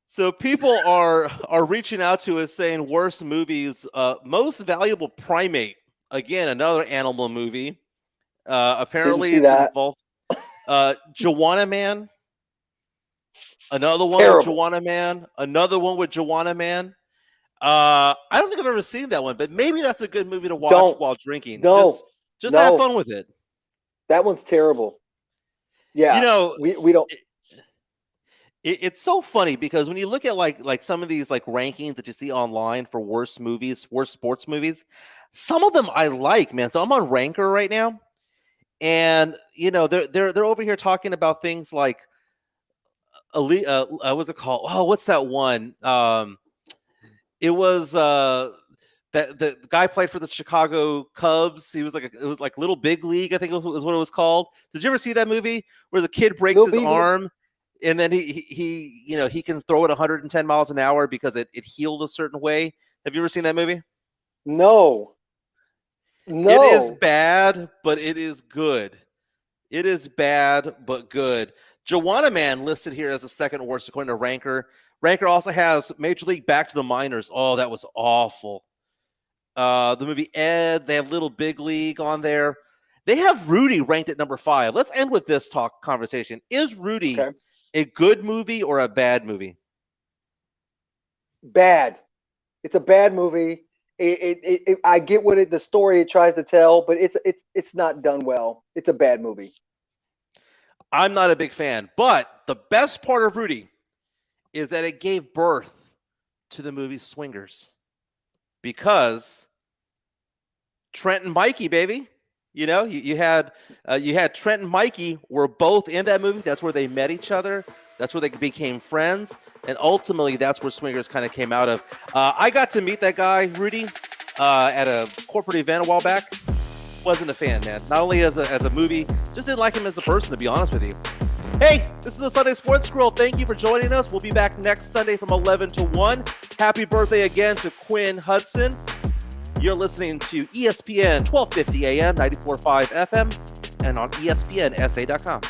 So people are reaching out to us saying worst movies. Most Valuable Primate. Again, another animal movie. Apparently it's involved. Joanna Man. Another one with Joanna Man. Another one with Joanna Man. I don't think I've ever seen that one, but maybe that's a good movie to watch while drinking. Just have fun with it. That one's terrible. Yeah, we don't. It's so funny because when you look at like some of these like rankings that you see online for worst movies, worst sports movies, some of them I like, man. So I'm on Ranker right now, and they're over here talking about things like what's it called? Oh, what's that one? It was that the guy played for the Chicago Cubs. He was it was like Little Big League, I think was what it was called. Did you ever see that movie where the kid breaks his arm? And then he can throw it 110 miles an hour because it healed a certain way. Have you ever seen that movie? No. It is bad, but it is good. It is bad, but good. Joanna Man listed here as the second worst according to Ranker. Ranker also has Major League Back to the Minors. Oh, that was awful. The movie Ed, they have Little Big League on there. They have Rudy ranked at number 5. Let's end with this conversation. Is Rudy a good movie or a bad movie? Bad. It's a bad movie. I get what the story it tries to tell, but it's not done well. It's a bad movie. I'm not a big fan, but the best part of Rudy is that it gave birth to the movie Swingers, because Trent and Mikey, baby. You had Trent and Mikey were both in that movie. That's where they met each other. That's where they became friends. And ultimately, that's where Swingers kind of came out of. I got to meet that guy, Rudy, at a corporate event a while back. Wasn't a fan, man. Not only as a movie, just didn't like him as a person, to be honest with you. Hey, this is the Sunday Sports Scroll. Thank you for joining us. We'll be back next Sunday from 11 to 1. Happy birthday again to Quinn Hudson. You're listening to ESPN 1250 AM, 94.5 FM, and on ESPNSA.com.